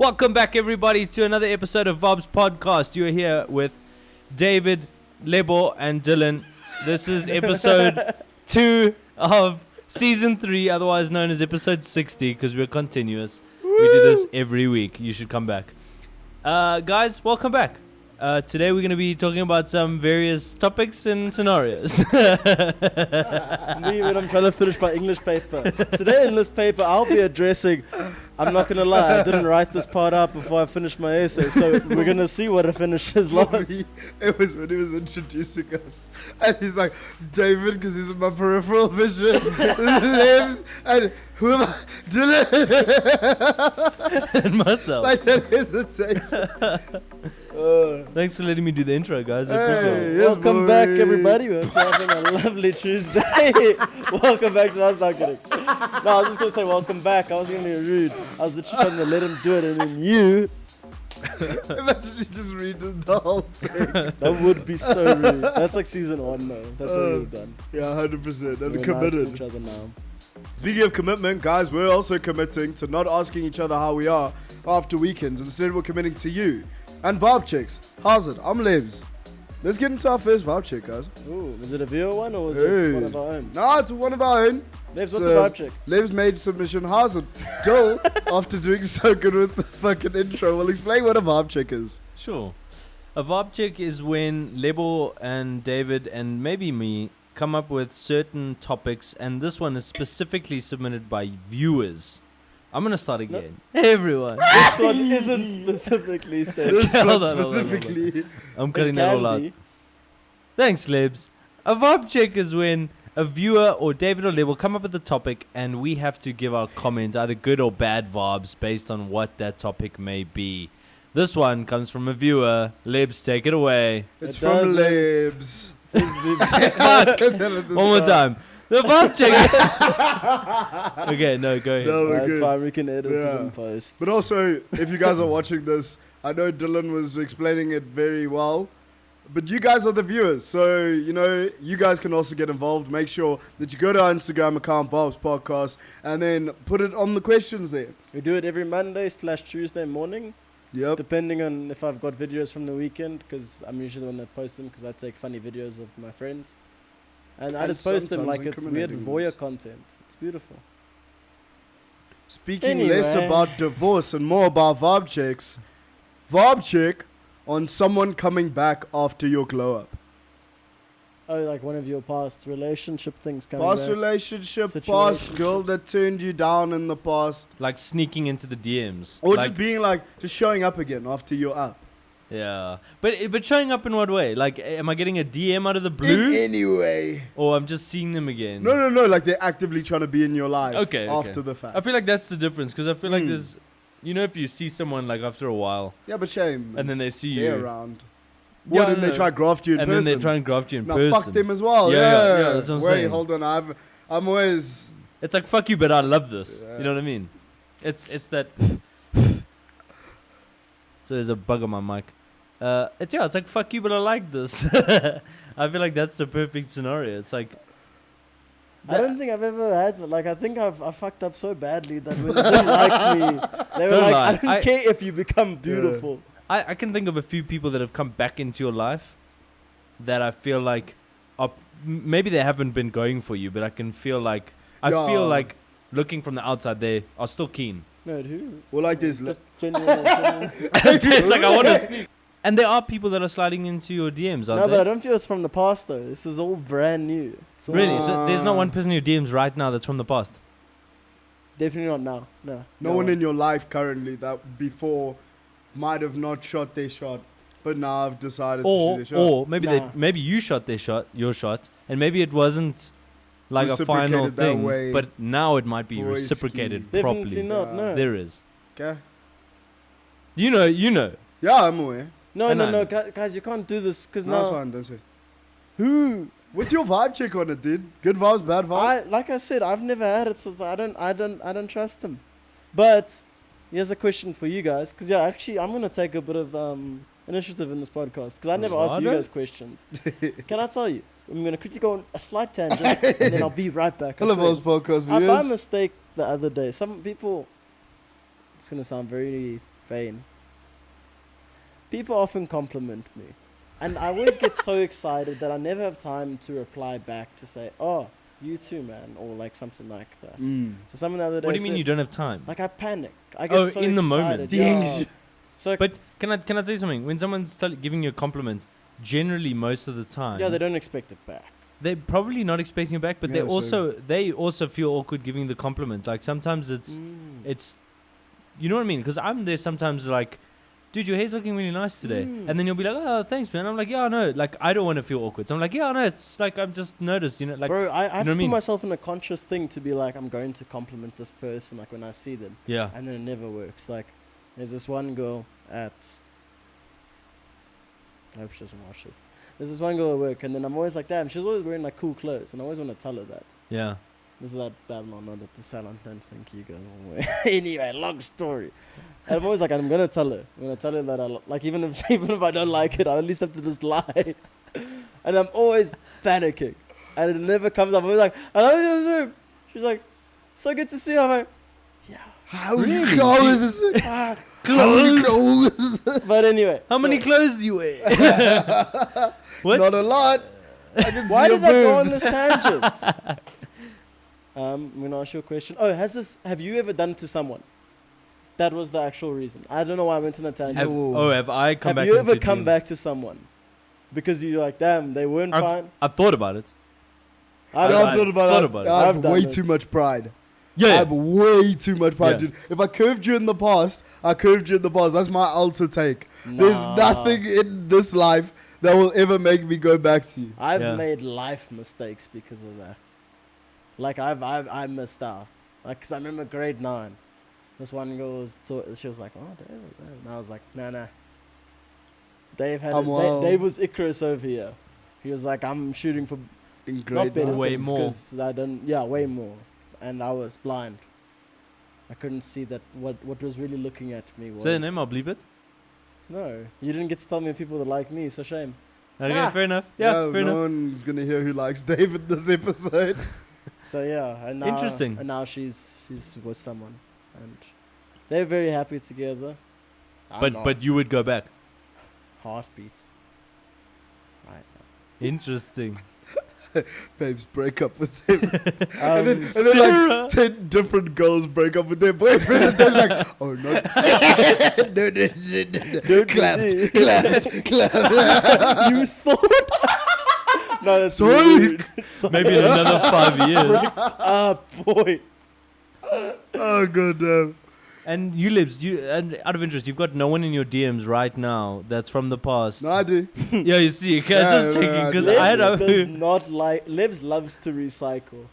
Welcome back, everybody, to another episode of Vaabs podcast. You are here with David, Lebo, and Dylan. This is episode 2 of season 3, otherwise known as episode 60, because we're continuous. Woo! We do this every week. You should come back. Guys, welcome back. Today we're going to be talking about some various topics and scenarios. Me when I'm trying to finish my English paper. Today in this paper I'll be addressing, I'm not going to lie, I didn't write this part out before I finished my essay, so we're going to see what it finishes last. It was when he was introducing us, and he's like, David, because he's in my peripheral vision, lives, and who am I? Dylan. And myself. Like that hesitation. Thanks for letting me do the intro, guys. I appreciate it. Yes, Welcome boy. back, everybody. We're having a lovely Tuesday. Welcome back to us. Not kidding. No, I was just going to say welcome back. I was going to be rude. I was literally trying to let him do it, and then you... Imagine you just reading the whole thing. That would be so rude. That's like season 1 though. That's what we've done. Yeah, 100%. And We're committed. nice to each other now. Speaking of commitment, guys, we're also committing to not asking each other how we are after weekends. Instead, we're committing to you. And Vaab chicks, how's it? I'm Lebs. Let's get into our first Vaab chick, guys. Ooh, is it a viewer one or is it one of our own? No, it's one of our own. Lebs, what's a vibe check? Lebs made submission. How's it? Dill, after doing so good with the fucking intro, will explain what a Vaab chick is. Sure. A Vaab check is when Lebo and David and maybe me come up with certain topics, and this one is specifically submitted by viewers. I'm going to start again. Hey, everyone. This one isn't specifically stated. This Hold one on, hold on, hold on. specifically. I'm cutting that all out. Thanks, Lebs. A Vaab check is when a viewer or David or Lebo will come up with a topic, and we have to give our comments, either good or bad vibes, based on what that topic may be. This one comes from a viewer. Lebs, take it away. It's It from doesn't. Lebs. One more time. The Vaab check. Okay, no, go ahead. No, we're That's good. fine, we can edit Yeah. it in post. But also, if you guys are watching this, I know Dylan was explaining it very well. But you guys are the viewers, so, you know, you guys can also get involved. Make sure that you go to our Instagram account, Vaabs Podcast, and then put it on the questions there. We do it every Monday/Tuesday morning, Yep. depending on if I've got videos from the weekend, because I'm usually the one that posts them, because I take funny videos of my friends. And I And just post them sometimes like it's weird incriminating voyeur content. It's beautiful. Speaking less Anyway. about divorce and more about Vaab chicks, Vaab chick on someone coming back after your glow up. Oh, like one of your past relationship things coming Past back. relationship, past girl Situationships. that turned you down in the past. Like sneaking into the DMs. Or like, just being like, just showing up again after you're up. yeah. But showing up in what way? Like, am I getting a DM out of the blue? In any way. Or I'm just seeing them again? No, like they're actively trying to be in your life Okay, after okay. the fact. I feel like that's the difference, because I feel like Mm. there's, you know, if you see someone like after a while Yeah, but shame. and then they see they're you, around. Yeah, What, no, and they no. try to graft you in and person? then they try and graft you in No, person. fuck them as well. Yeah, Yeah, yeah, that's what I'm Wait, saying. hold on. I'm always... It's like, fuck you, but I love this. Yeah. You know what I mean? It's that. So there's a bug on my mic. It's like, fuck you, but I like this. I feel like that's the perfect scenario. It's like, I don't think I've ever had, like, I think I fucked up so badly that when they didn't like me, they were Don't like, lie. I don't care if you become beautiful. I can think of a few people that have come back into your life that I feel like are, maybe they haven't been going for you, but I can feel like, I Yeah. feel like looking from the outside, they are still keen. No, who? Well, like this. Just genuine. It's like, I want to. And there are people that are sliding into your DMs, aren't No, but I they? don't feel it's from the past though. This is all brand new. It's all Really? So there's not one person in your DMs right now that's from the past? Definitely not now. No. No one in your life currently that before might have not shot their shot, but now I've decided to shoot their shot. Or maybe Nah. maybe you shot your shot, and maybe it wasn't like a final Reciprocated that thing, way. but now it might be Boy reciprocated ski. properly. Definitely not. Yeah. No. There is. Okay. You know. Yeah, I'm aware. No, And no, I- no, guys, you can't do this because No, it's now. fine, don't say. Who? What's your vibe check on it, dude? Good vibes, bad vibes? Like I said, I've never had it, so I don't trust them. But here's a question for you guys, because yeah, actually, I'm gonna take a bit of initiative in this podcast because I never asked you Ricardo? guys questions. Can I tell you? I'm gonna quickly go on a slight tangent and then I'll be right back. I Hello, swear. Vaabs podcast By viewers. mistake the other day, some people. It's gonna sound very vain. People often compliment me. And I always get so excited that I never have time to reply back to say, oh, you too, man, or like something like that. So someone the other day What do you mean said, you don't have time? like I panic. I get so in the excited. moment. Yeah. So But can I tell you something? When someone's giving you a compliment, generally most of the time, yeah, they don't expect it back. they're probably not expecting it back, but Yeah, they also feel awkward giving the compliment. Like sometimes it's you know what I mean? Because I'm there sometimes like, dude, your hair's looking really nice today, and then you'll be like, oh, thanks, man. I'm like, yeah, no, like I don't want to feel awkward. So I'm like, yeah, no, it's like I've just noticed, you know, like, bro, I have know to what I put mean? myself in a conscious thing to be like, I'm going to compliment this person, like when I see them, yeah, and then it never works. Like, there's this one girl at, I hope she doesn't watch this. There's this one girl at work, and then I'm always like, damn, she's always wearing like cool clothes, and I always want to tell her that. yeah. This is that Babylon, not at the salon. Don't think you guys will wear. Anyway, long story. And I'm always like, I'm gonna tell her. I'm gonna tell her that I like, even if I don't like it, I at least have to just lie. And I'm always panicking, and it never comes up. I'm always like, I love you. She's like, so good to see you. I'm like, yeah. How Really? close? Fuck. Close. But anyway, How so many clothes do you wear? What? Not a lot. I can why see your did I go on boobs. this tangent? I'm gonna ask you a question. Oh, have you ever done it to someone? That was the actual reason. I don't know why I went on a tangent. Have I come Have back? you ever into come DM? back to someone because you're like, damn, they weren't fine? I've thought about it. I've No, done I've it. thought about thought that. about it. I I've have done way it. too much pride. Yeah, I yeah. have way too much pride, Yeah. dude. If I curved you in the past, I curved you in the past. That's my alter take. There's Nah. nothing in this life that will ever make me go back to you. I've Yeah. made life mistakes because of that. Like I missed out. Like, 'cause I remember grade 9. This one girl was she was like, oh, Dave. And I was like, nah. Dave Dave was Icarus over here. He was like, I'm shooting for In not grade better nine. Way things more. 'cause I don't. Yeah, way more. And I was blind. I couldn't see that what was really looking at me was. Say the name, I'll bleep it. No, you didn't get to tell me people that like me. So shame. Okay, Ah. fair enough. Yeah, fair no enough. one's gonna hear who likes David this episode. So yeah, and now, Interesting. And now she's with someone, and they're very happy together. I'm But not. you would go back. Heartbeat. Right. Interesting. Babes break up with him. Now. and then like 10 different girls break up with their boyfriend. And they're like, oh no. no. Don't Clapped. you thought? No, that's Sorry. rude. Maybe in another 5 years. Ah, boy. Oh god damn. And you, Libs, and out of interest, you've got no one in your DMs right now that's from the past. No, I do. Yeah, you see, okay, Yeah, just checking right, because right. I Livs don't. does not like. Livs loves to recycle.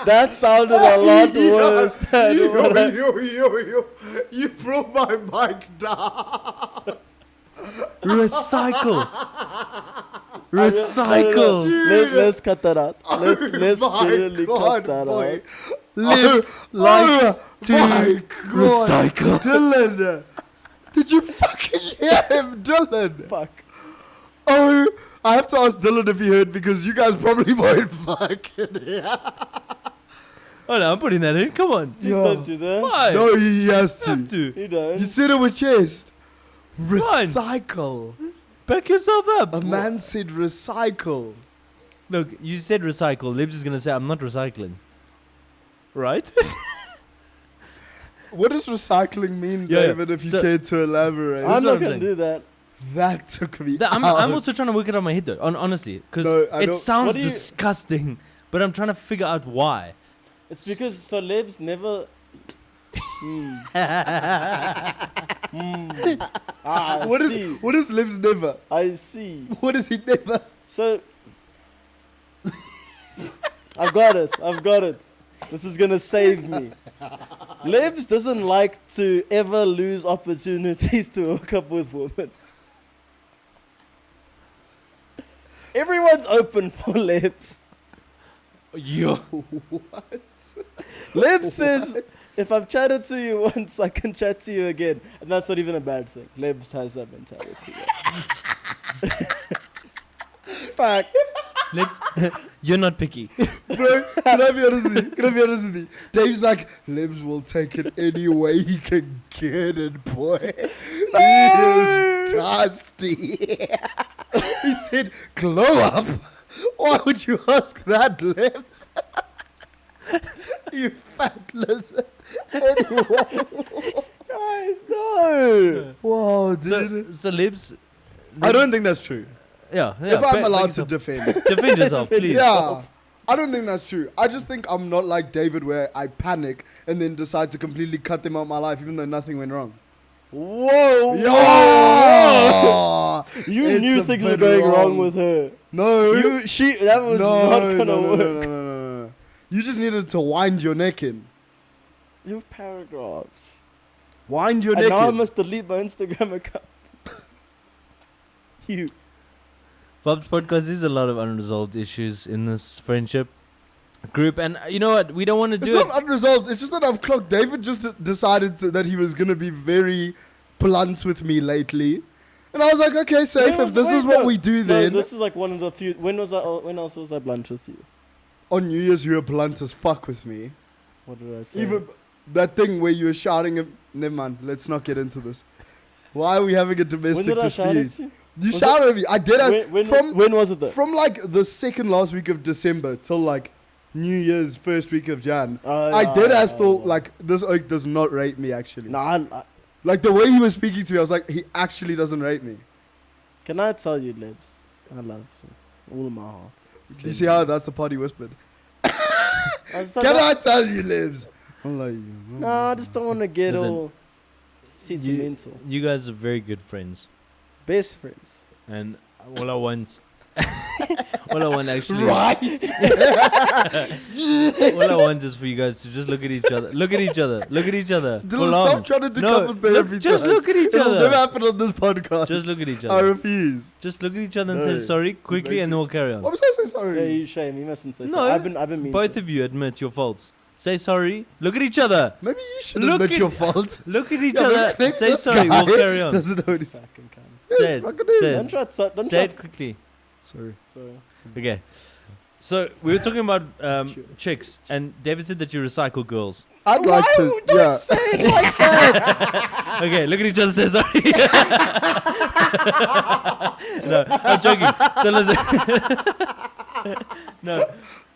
That sounded a lot worse. than what I- You brought my mic down. Recycle. I don't Recycle. know. Let's cut that out. Let's my really God, cut that boy. out. Lives likes to my God. recycle. Dylan, did you fucking hear him, Dylan? Fuck. Oh, I have to ask Dylan if he heard because you guys probably won't fucking hear. Oh no, I'm putting that in. Come on. Please Yeah. don't do that. Why? No, he has Have to. to. You don't. You said it with chest. Recycle. Back yourself up. A man said recycle. Look, you said recycle. Libs is gonna say I'm not recycling. Right? What does recycling mean, Yeah, yeah. David, if you So- care to elaborate? I'm what not I'm gonna saying. do that. That took me I'm out. also trying to work it out in my head though. Honestly, because No, I it don't- sounds What do you- disgusting, but I'm trying to figure out why. It's because celebs never. Ah, I see. What is lives never? I see. What is he never? So. I've got it. This is gonna save me. Lebs doesn't like to ever lose opportunities to hook up with women. Everyone's open for Lebs. Yo. Lebs says, if I've chatted to you once, I can chat to you again. And that's not even a bad thing. Lebs has that mentality. Fuck. Libs, you're not picky. Bro, can I be honest with you? Can I be honest with you? Dave's like, Libs will take it any way he can get it, boy. He is dusty. He said, glow up. Why would you ask that, Libs? You fat lizard. Anyway. Guys, no. Wow, dude. So Libs, I don't think that's true. yeah. If I'm allowed to yourself. defend. defend yourself, please. Yeah. I don't think that's true. I just think I'm not like David where I panic and then decide to completely cut them out of my life even though nothing went wrong. Whoa. Yeah. You It's knew a things were bit going wrong wrong. with her. No. That was not gonna work. No. You just needed to wind your neck in. Your paragraphs. Wind your And neck now I in. must delete my Instagram account. You. Vaabs podcast is a lot of unresolved issues in this friendship group, and you know what? We don't want to It's do it. not unresolved. It's just that I've clocked. David just decided that he was going to be very blunt with me lately. And I was like, okay, safe. If this is what we do then. This is like one of the few. When else was I blunt with you? On New Year's, you were blunt as fuck with me. What did I say? Even that thing where you were shouting at... Never mind. Let's not get into this. Why are we having a when domestic did I shout dispute? at you? You Was shouted at me. I did as... When was it though? From like the second last week of December till like New Year's first week of Jan. I did as though like this oak does not rate me actually. Nah, Like the way he was speaking to me, I was like, he actually doesn't rate me. can I tell you, Libs? I love you. All of my heart. You see how that's the part he whispered? I was like, Can I tell you, Libs? I'm like, Nah, I just don't want to get Listen, all sentimental. You guys are very good friends, Best friends. and all I want, all I want actually, right? all I want is for you guys to just look at each other, look at each other, look at each other. Dylan, full on. stop trying to do No, couples therapy. just to us. look at each It'll other. never happen on this podcast. Just look at each I other. refuse. Just look at each other and No. say sorry quickly, makes and then we'll carry on. I'm so Yeah, sorry. you shame. You mustn't say No, so. I've been mean. Both of you admit your faults. Say sorry. Look at each other. Maybe you should Look admit at- your fault. Look at each Yeah, other. maybe Say this sorry. guy We'll carry on. Doesn't know what he's Fucking cunt. Say Yes, it. fucking is. Say it. Don't try. Don't Say try. it quickly. Sorry. Sorry. Okay. So we were talking about Sure. chicks, and David said that you recycle girls. I'd like to. Yeah. say it like that. Okay, look at each other. Say sorry. No, I'm joking. So listen. No,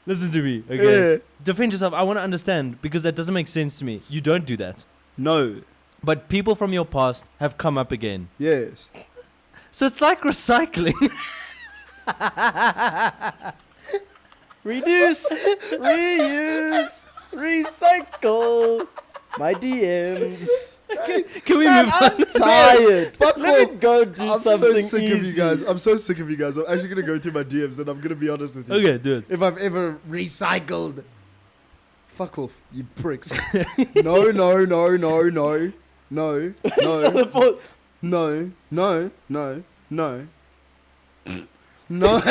listen to me. Okay. Yeah. Defend yourself. I want to understand because that doesn't make sense to me. You don't do that. No. But people from your past have come up again. Yes. So it's like recycling. Reduce, reuse, recycle. My DMs. Can we Man, move I'm on? tired. Fuck Let me off. go do I'm something so sick easy. of you guys. I'm so sick of you guys. I'm actually gonna go through my DMs and I'm gonna be honest with you. Okay, do it. If I've ever recycled, fuck off, you pricks. No, no, no, no, no, no, no, no, no, no, no, no.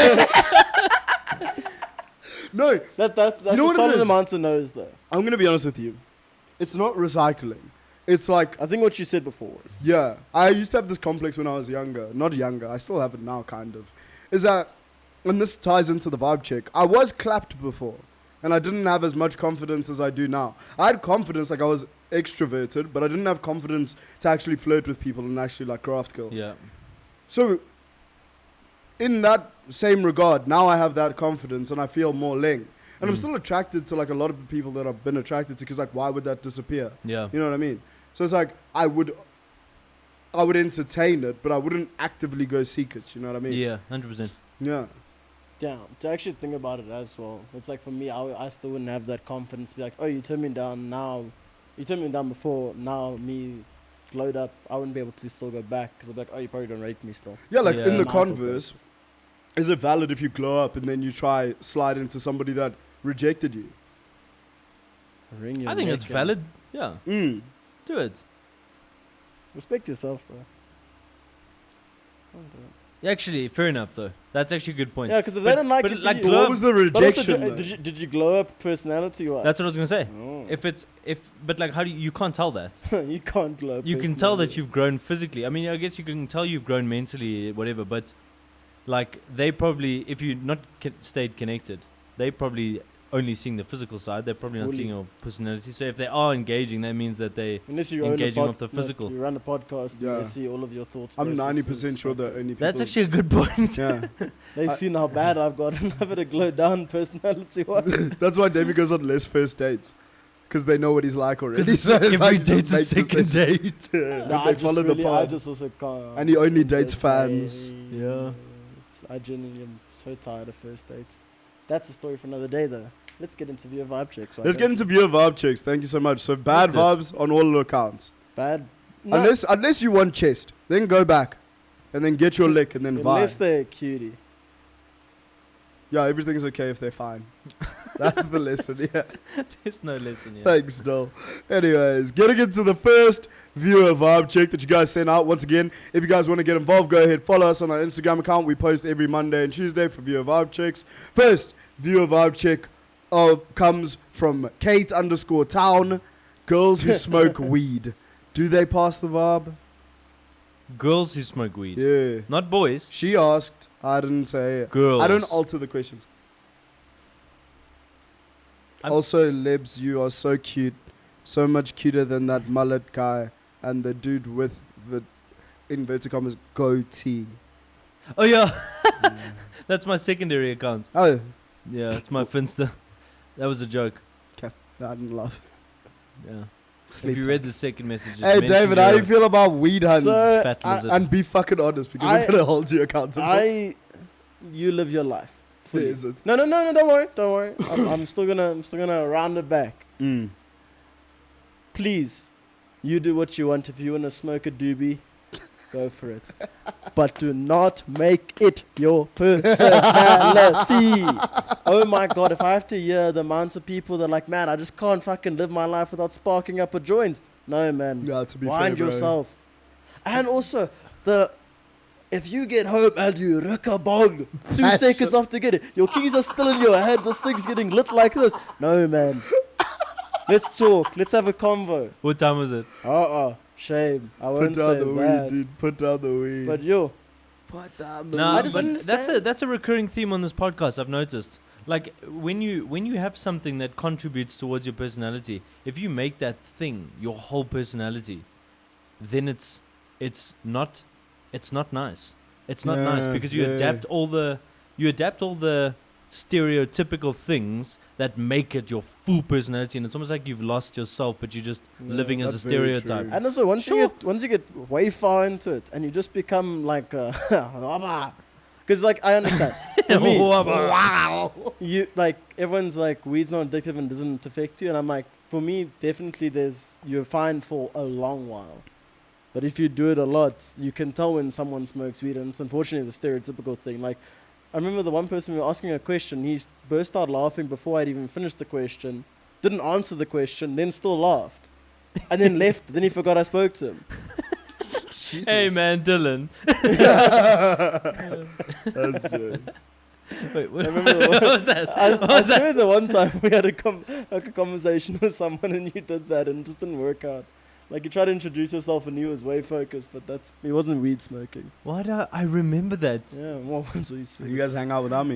No, That's You know a what it solid is? amount of no's though. I'm gonna be honest with you. It's not recycling. It's like, I think what you said before was. yeah, I used to have this complex when I was younger. Not younger, I still have it now, kind of. Is that, and this ties into the vibe check, I was clapped before. And I didn't have as much confidence as I do now. I had confidence, like I was extroverted, but I didn't have confidence to actually flirt with people and actually like craft girls. Yeah. So, in that same regard, now I have that confidence and I feel more ling. And I'm still attracted to like a lot of the people that I've been attracted to because like, why would that disappear? Yeah. You know what I mean? So it's like, I would entertain it, but I wouldn't actively go seek it. You know what I mean? Yeah, 100%. Yeah. Yeah, to actually think about it as well. It's like for me, I still wouldn't have that confidence to be like, oh, you turned me down now. You turned me down before, now me glowed up. I wouldn't be able to still go back because I'm like, oh, you probably don't rate me still. Yeah, like Yeah. in the My thought converse, process. is it valid if you glow up and then you try slide into somebody that rejected you? Ring your I think neck it's and valid. Yeah. Do it. Respect yourself though. Don't do it. Actually, fair enough though. That's actually a good point. Yeah, because if they don't like but it, like you, glow What up- was the but also, rejection? though? did you glow up personality wise? That's what I was gonna say. Oh. But like, how do you can't tell that? You can't glow up. You can tell that personality-wise. you've grown physically. I mean, I guess you can tell you've grown mentally, whatever. But like they probably, if you not stayed connected, they probably only seeing the physical side. They're probably not Fully. seeing your personality. So if they are engaging, that means that they Unless you own a engaging off the no, physical. you run a podcast, and Yeah. they see all of your thoughts. I'm 90% processes, sure the like, only people. That's actually a good point. Yeah. They've seen how bad I've gotten. I've had a glow down personality wise. That's why David goes on less first dates. Because they know what he's like already. So it's Every like, date's a just make second decisions. date. Yeah, Nah, they follow the I pod. just also can't. And he only I'm dates so fans. tired. Yeah. I genuinely am so tired of first dates. That's a story for another day, though. Let's get into viewer vibe checks. Let's get into viewer vibe checks. Thank you so much. So bad Let's vibes on all accounts. bad. No, Unless you want chest, then go back, and then get your lick, and then unless vibe. they're cutie. Yeah, everything's okay if they're fine. That's the lesson. Yeah. There's no lesson here. Thanks, Dol. Anyways, getting into the first viewer vibe check that you guys sent out. Once again, if you guys want to get involved, go ahead, follow us on our Instagram account. We post every Monday and Tuesday for viewer vibe checks. First viewer vibe check comes from Kate_town. Girls who smoke weed. Do they pass the vibe? Girls who smoke weed. Yeah. Not boys. She asked. I didn't say. Girls. I don't alter the questions. I'm- Also, Lebs, you are so cute. So much cuter than that mullet guy and the dude with the inverted commas goatee. Oh yeah. That's my secondary account. Oh, Yeah, it's my Finsta. That was a joke. I didn't laugh. Yeah. Sleep If you time. read the second message, it Hey, mentioned David, how your you feel about weed huns? So, fat I- lizard. And be fucking honest because I'm I- going to hold you accountable. You live your life. Fully. Is it? No, don't worry. I'm still gonna round it back. Mm. Please, you do what you want. If you wanna smoke a doobie, go for it. But do not make it your personality. Oh my god, if I have to hear the amount of people that are like, man, I just can't fucking live my life without sparking up a joint. No, man. Yeah, to be fair, Wind bro. yourself. And also, if you get home and you rock a bong 2 That's seconds after getting it, your keys are still in your head, this thing's getting lit like this. No, man. Let's talk. Let's have a convo. What time was it? Shame. I Put won't down say the that. weed, dude. Put down the weed. But yo, Put down the No, I just but understand. that's a recurring theme on this podcast. I've noticed. Like when you have something that contributes towards your personality, if you make that thing your whole personality, then it's not nice. It's not nice Yeah, because you yeah. adapt all the stereotypical things that make it your full personality, and it's almost like you've lost yourself, but you're just Yeah, living as a that's very stereotype. true. and also once Sure. you get way far into it, and you just become like, because like I understand. For me, Wow. you like everyone's like weed's not addictive and doesn't affect you, and I'm like, for me, definitely you're fine for a long while. But if you do it a lot, you can tell when someone smokes weed, and it's unfortunately the stereotypical thing. Like, I remember the one person we were asking a question, he burst out laughing before I'd even finished the question, didn't answer the question, then still laughed, and then left. Then he forgot I spoke to him. Hey man, Dylan. That's true. Wait, what, I remember the what one- was that? I What was that? swear the one time we had a conversation with someone and you did that and it just didn't work out. Like you tried to introduce yourself and he was way focused, but he wasn't weed smoking. Why do I remember that? Yeah, what ones were you You saying? guys hang out without me.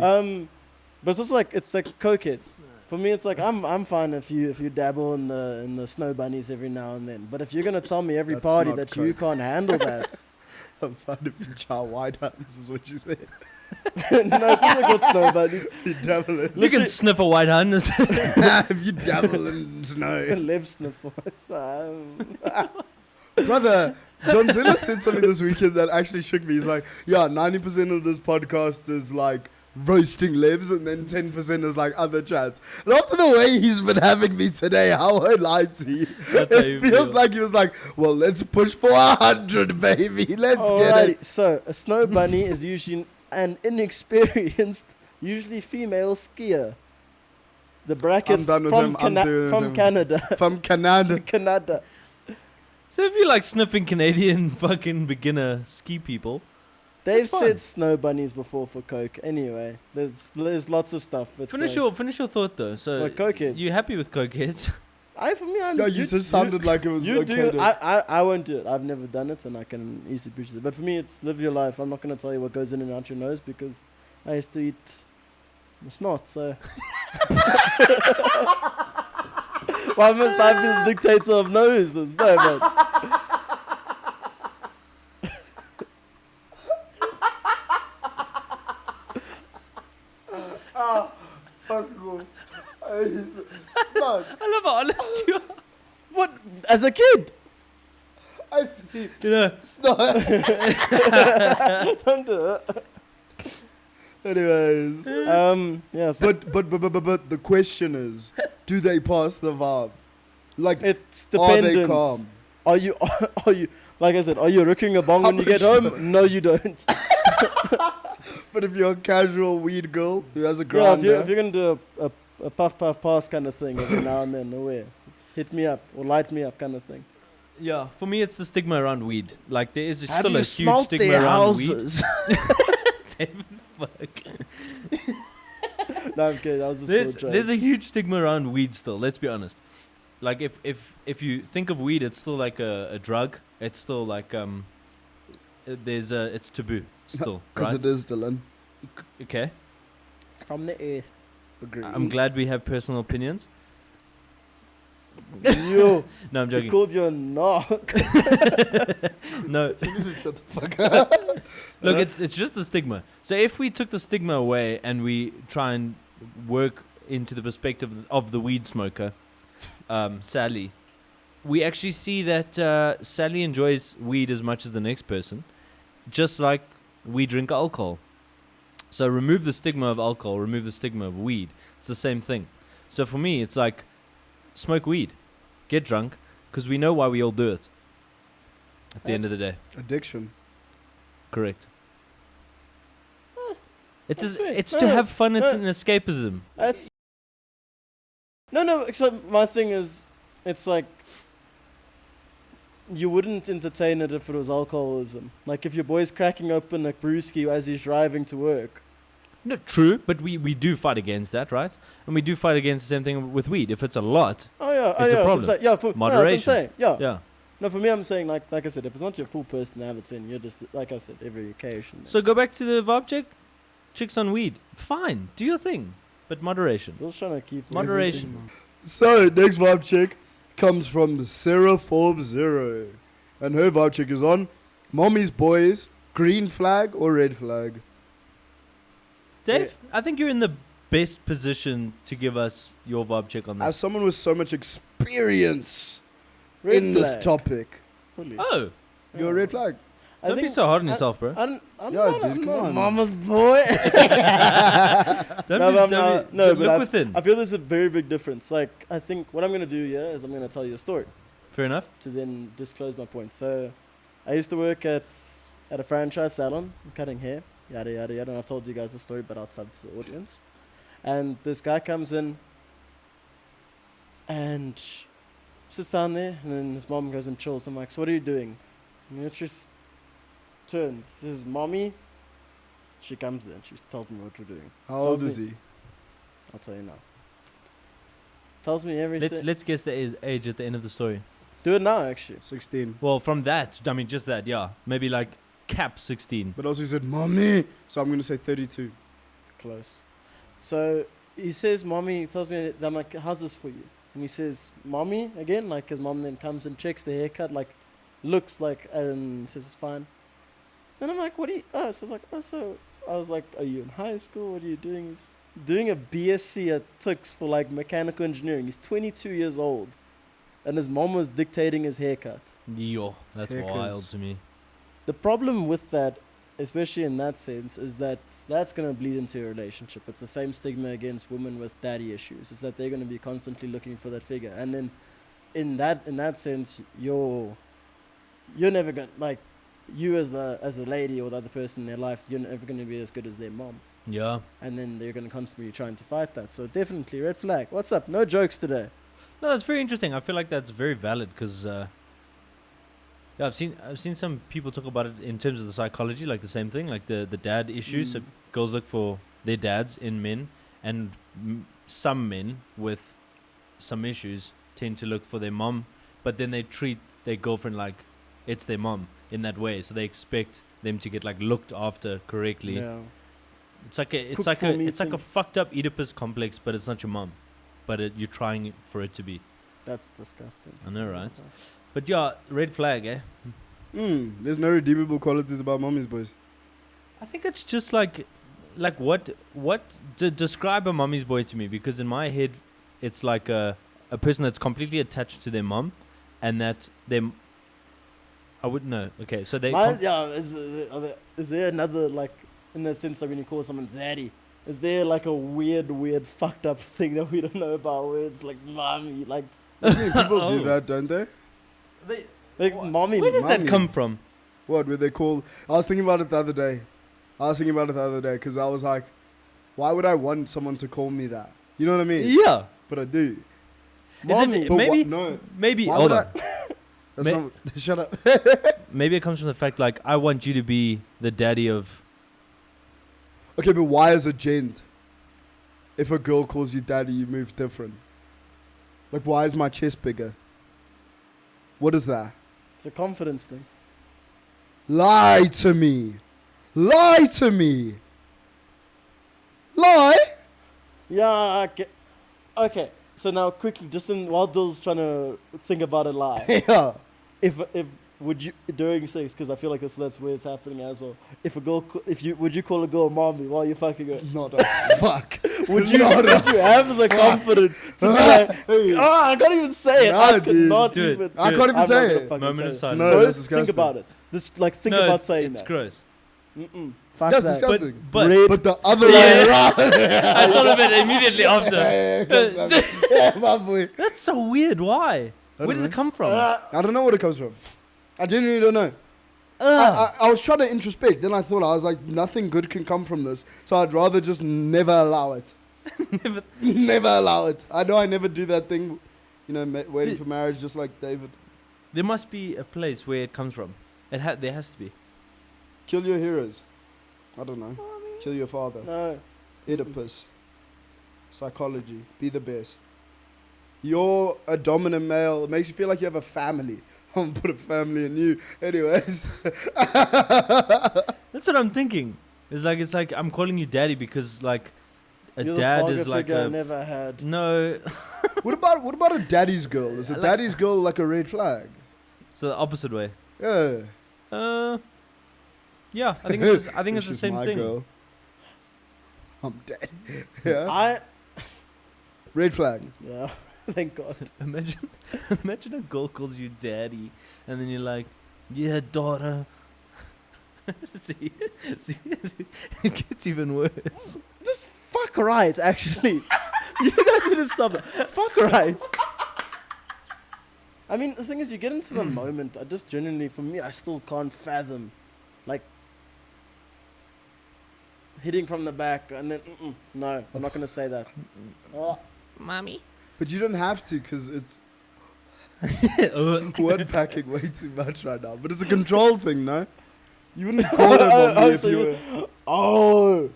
But it's also like cokeheads. For me, it's like I'm fine if you dabble in the snow bunnies every now and then. But if you're gonna tell me every That's party not that you coke. can't handle that, I'm fine if you chow white hands, is what you said. no, it's not called snow bunnies. You dabble in. You can sniff a white hun. If you dabble in snow. Live sniffles. Brother, John Zilla said something this weekend that actually shook me. He's like, yeah, 90% of this podcast is like roasting lives and then 10% is like other chats. And after the way he's been having me today, how I lied to you. That's how It you feels feel. like he was like, well, let's push for 100, baby. Let's get it. Alrighty, so a snow bunny is usually an inexperienced, usually female skier. The brackets done with him. I'm doing with from him. Canada. From Canada. Canada. So if you like sniffing Canadian fucking beginner ski people, They've That's fine. said snow bunnies before for coke. Anyway, there's lots of stuff. It's finish like, your thought though. So What, cokeheads? you happy with cokeheads? For me, Yeah, you just sounded like it was You okay. do. to- I won't do it. I've never done it, and I can easily appreciate it. But for me, it's live your life. I'm not gonna tell you what goes in and out your nose because I used to eat snot. So why must I be the dictator of noses? No, man. Fuck off. Snot. I love how honest you are. What? As a kid? I see. You know, Snot. Don't do it. Anyways. Yeah. So But the question is, do they pass the vibe? Like, it's are they dependent. calm? Are you? Like I said, are you rooking a bong when you get home? No, you don't. But if you're a casual weed girl who has a Yeah, grinder, if you're gonna do a puff pass kind of thing every now and then, nowhere, hit me up or light me up kind of thing. yeah, for me, it's the stigma around weed. Like, there is have still you a huge smelt stigma their around weed. houses? David, fuck. No, I'm kidding. I was just There's a huge stigma around weed still. Let's be honest. Like, if you think of weed, it's still like a drug. It's still like it's taboo still, Because right? it is, Dylan. Okay. It's from the earth. Agree. I'm glad we have personal opinions. You. No, I'm He joking. called you a knock. No, Shut the fuck up. look, it's just the stigma. So if we took the stigma away and we try and work into the perspective of the weed smoker, Sally, we actually see that Sally enjoys weed as much as the next person, just like we drink alcohol. So remove the stigma of alcohol, remove the stigma of weed. It's the same thing. So for me, it's like smoke weed, get drunk, because we know why we all do it. At the end of the day, Addiction. correct. It's that's fair. it's No, to no, have fun. It's no. an escapism. That's no. Except my thing is, it's like you wouldn't entertain it if it was alcoholism. Like if your boy's cracking open a brewski as he's driving to work. No, true, but we do fight against that, right? And we do fight against the same thing with weed. If it's a lot, Oh yeah, It's a that's what I'm problem. saying. Yeah, for Moderation. that's what I'm saying. Yeah. yeah. No, for me, I'm saying like I said, if it's not your full personality, and you're just like I said, every occasion. So go back to the Vaab check. Chicks on weed. Fine, do your thing, but moderation. Just trying to keep Moderation. So, next vibe check comes from Sarah Forbes 0. And her vibe check is on Mommy's Boys, green flag or red flag? Dave, I think you're in the best position to give us your Vaab check on As this. someone with so much experience Red in this flag, topic, fully. Oh, you're a red flag. I don't be think so hard on yourself, bro. I'm Yeah, not, dude, I'm come not on. mama's boy. Don't No, be, but I'm don't be, no, but look I've- within. I feel there's a very big difference. Like I think what I'm gonna do here is I'm gonna tell you a story Fair enough. to then disclose my point. So I used to work at a franchise salon, cutting hair, yada yada yada. And I've told you guys the story, but I'll tell it to the audience. And this guy comes in and sits down there, and then his mom goes and chills. I'm like, so what are you doing? And he just turns. Says, "Mommy." She comes there and she tells me what we're doing. How old Tells is me- he? I'll tell you now. Tells me everything. Let's guess the age at the end of the story. Do it now, actually. 16. Well, from that, I mean, just that, yeah. Maybe like cap 16. But also he said, Mommy. So I'm going to say 32. Close. So he says, "Mommy." He tells me, I'm like, "How's this for you?" And he says, "Mommy," again, like his mom then comes and checks the haircut, like looks like, and says it's fine. And I'm like, "What are you?" Oh, so I was like, "Oh, so." I was like, "Are you in high school? What are you doing?" He's doing a BSc at Tux for like mechanical engineering. He's 22 years old, and his mom was dictating his haircut. Yo, that's Haircuts. wild to me. The problem with that, especially in that sense, is that that's going to bleed into your relationship. It's the same stigma against women with daddy issues. It's that they're going to be constantly looking for that figure. And then in that sense, you're never going to, like, you as the lady or the other person in their life, you're never going to be as good as their mom. Yeah. And then they're going to constantly be trying to fight that. So definitely red flag. What's up? No jokes today. No, that's very interesting. I feel like that's very valid because yeah, I've seen some people talk about it in terms of the psychology, like the same thing, like the dad issues. So girls look for their dads in men, and some men with some issues tend to look for their mom, but then they treat their girlfriend like it's their mom in that way. So they expect them to get like looked after correctly. Yeah. It's like a Cook for me it's like a things. fucked up Oedipus complex, but it's not your mom, but you're trying for it to be. That's disgusting. I know, right? But yeah, red flag, eh? There's no redeemable qualities about mommy's boys. I think it's just like what describe a mommy's boy to me, because in my head it's like a person that's completely attached to their mom, and that them. I wouldn't know. Okay, so they. Is there another, like, in the sense that when you call someone zaddy, is there like a weird fucked up thing that we don't know about where it's like mommy, like I mean, people do Oh. that, don't they? like Wha- mommy? Where does that Mommy. come from? What, where they call... I was thinking about it the other day. Because I was like, why would I want someone to call me that? You know what I mean? Yeah. But I do. Is But it maybe? no. Maybe. Why Hold would on. That's Ma- not... Shut up. Maybe it comes from the fact like I want you to be the daddy of. Okay, but why as a gent, if a girl calls you daddy, you move different? Like, why is my chest bigger? What is that? It's a confidence thing. Lie to me. Lie to me. Lie? Yeah. Okay. So now quickly, just while Dill's trying to think about a lie, Yeah. if would you during sex, because I feel like that's where it's happening as well. If a girl, would you call a girl mommy while you're fucking her? Not a fuck. Would you Not a have the confidence to be like, Hey. I can't even say it. Nah, I dude. cannot Do it. even. I Dude, can't even I'm not say gonna it. fucking Moment say of it. silence. No, Bro, that's think disgusting. about it. Just like think No, about it's saying that. gross. Fuck That's that. disgusting. But Red But the other Yeah. way around. I thought of it immediately after. Yeah, my boy. That's so weird. Why? Where does it come from? I don't know where it comes from. I genuinely don't know. I was trying to introspect. Then I thought, I was like, nothing good can come from this. So I'd rather just never allow it. Never allow it. I know I never do that thing, you know, waiting for marriage just like David. There must be a place where it comes from. There has to be. Kill your heroes. I don't know. Kill your father. No. Oedipus. Psychology. Be the best. You're a dominant male. It makes you feel like you have a family. I'm gonna put a family in you. Anyways. That's what I'm thinking. It's like I'm calling you daddy because like a You're dad the father is like figure I a never had. no. What about a daddy's girl? Is a Like- daddy's girl like a red flag? So the opposite way. Yeah. Yeah, I think it's the She's same my thing. girl. I'm daddy. Yeah. I. Red flag. Yeah. Thank God. Imagine a girl calls you daddy, and then you're like, yeah, daughter. see, it gets even worse. Just fuck right, actually. You guys need to stop that. Fuck right. I mean, the thing is, you get into the moment. I just genuinely, for me, I still can't fathom, like, hitting from the back and then, no, I'm not gonna say that. Oh, Mommy. But you don't have to because it's Oh, word packing way too much right now. But it's a control thing, no? You wouldn't call her mommy if so you you- were... oh.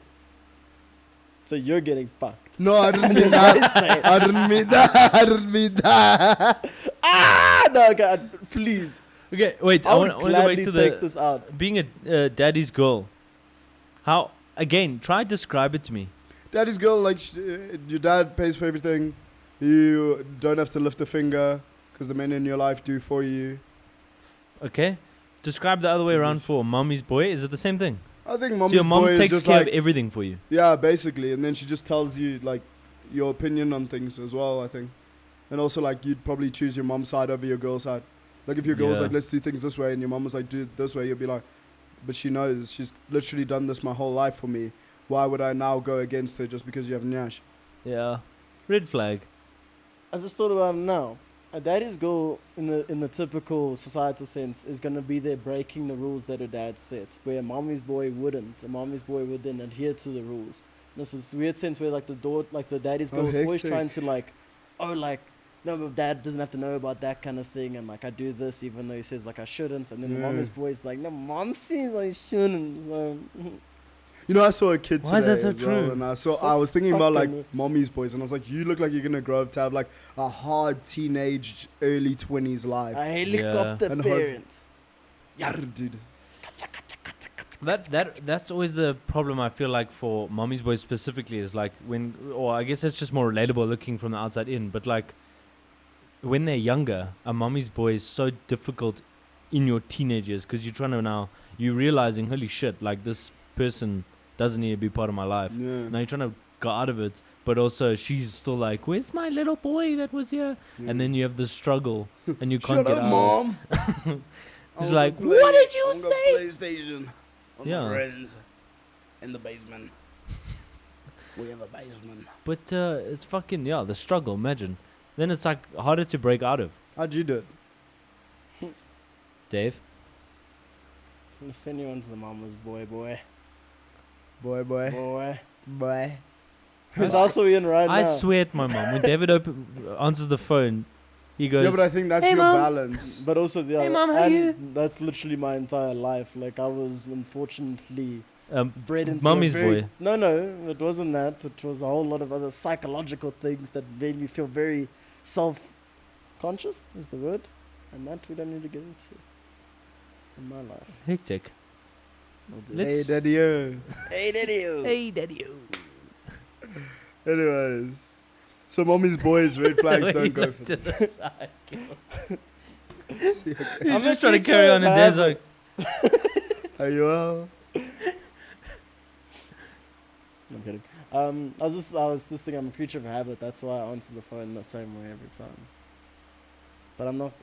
So you're getting fucked. No, I didn't mean that. I didn't mean that. I didn't mean that. No, God, please. okay, wait. I I would want to go gladly back to take the this out. being a daddy's girl. How again? Try describe it to me. Daddy's girl, like, your dad pays for everything. You don't have to lift a finger because the men in your life do for you. Okay, describe the other way around for mommy's boy. Is it the same thing? I think So mommy's your mom boy is takes just care like... of everything for you. Yeah, basically. And then she just tells you, like, your opinion on things as well, I think. And also, like, you'd probably choose your mom's side over your girl's side. Like, if your girl's Yeah. like, let's do things this way, and your mom was like, do it this way, you'll be like, but she knows she's literally done this my whole life for me. Why would I now go against her just because you have nyash? Yeah, red flag. I just thought about it now. A daddy's girl, in the typical societal sense, is gonna be there breaking the rules that her dad sets. Where a mommy's boy wouldn't. A mommy's boy would then adhere to the rules. This is weird sense where like the daddy's girl is always hectic. trying to like, no, but dad doesn't have to know about that kind of thing, and like I do this even though he says like I shouldn't, and then the Yeah. mommy's boy is like, no, mom sees I shouldn't. So, You know, I saw a kid Why is today that so as well, true? and I So was thinking about like fucking- mommy's boys, and I was like, you look like you're gonna grow up to have like a hard teenage, early 20s life. A helicopter And hope- parent. Yeah, dude. That's always the problem I feel like for mommy's boys specifically is like when, or I guess it's just more relatable looking from the outside in, but like when they're younger, a mommy's boy is so difficult in your teenage years because you're trying to now, you're realizing, holy shit, like this person doesn't need to be part of my life. Yeah. Now you're trying to go out of it, but also she's still like, where's my little boy that was here? Yeah. And then you have this struggle and you can't Shut get up, out. mom. It's like, what did you say? PlayStation. Yeah. Friends in the basement. We have a basement. But it's fucking, yeah, the struggle, imagine. Then it's like harder to break out of. How'd you do it? Dave? If anyone's the mama's boy. Boy. Boy. Boy. Who's also in right I now? swear at my mom. When David answers the phone, he goes, Yeah, but I think that's "Hey, your Mom." balance. But also, yeah, Hey, Mom, how and you? that's literally my entire life. Like, I was unfortunately bred into Mommy's a very, boy. No, it wasn't that. It was a whole lot of other psychological things that made me feel very self-conscious, is the word. And that we don't need to get into in my life. Hectic. We'll do Let's- Hey, daddy-o. Hey, daddy. Hey, daddy. Anyways. So mommy's boys, red flags, don't go for them. He's I'm just a trying to creature carry on of and Dave's habit. like, Are you well? I'm kidding. I was just thinking I'm a creature of habit. That's why I answer the phone the same way every time. But I'm not.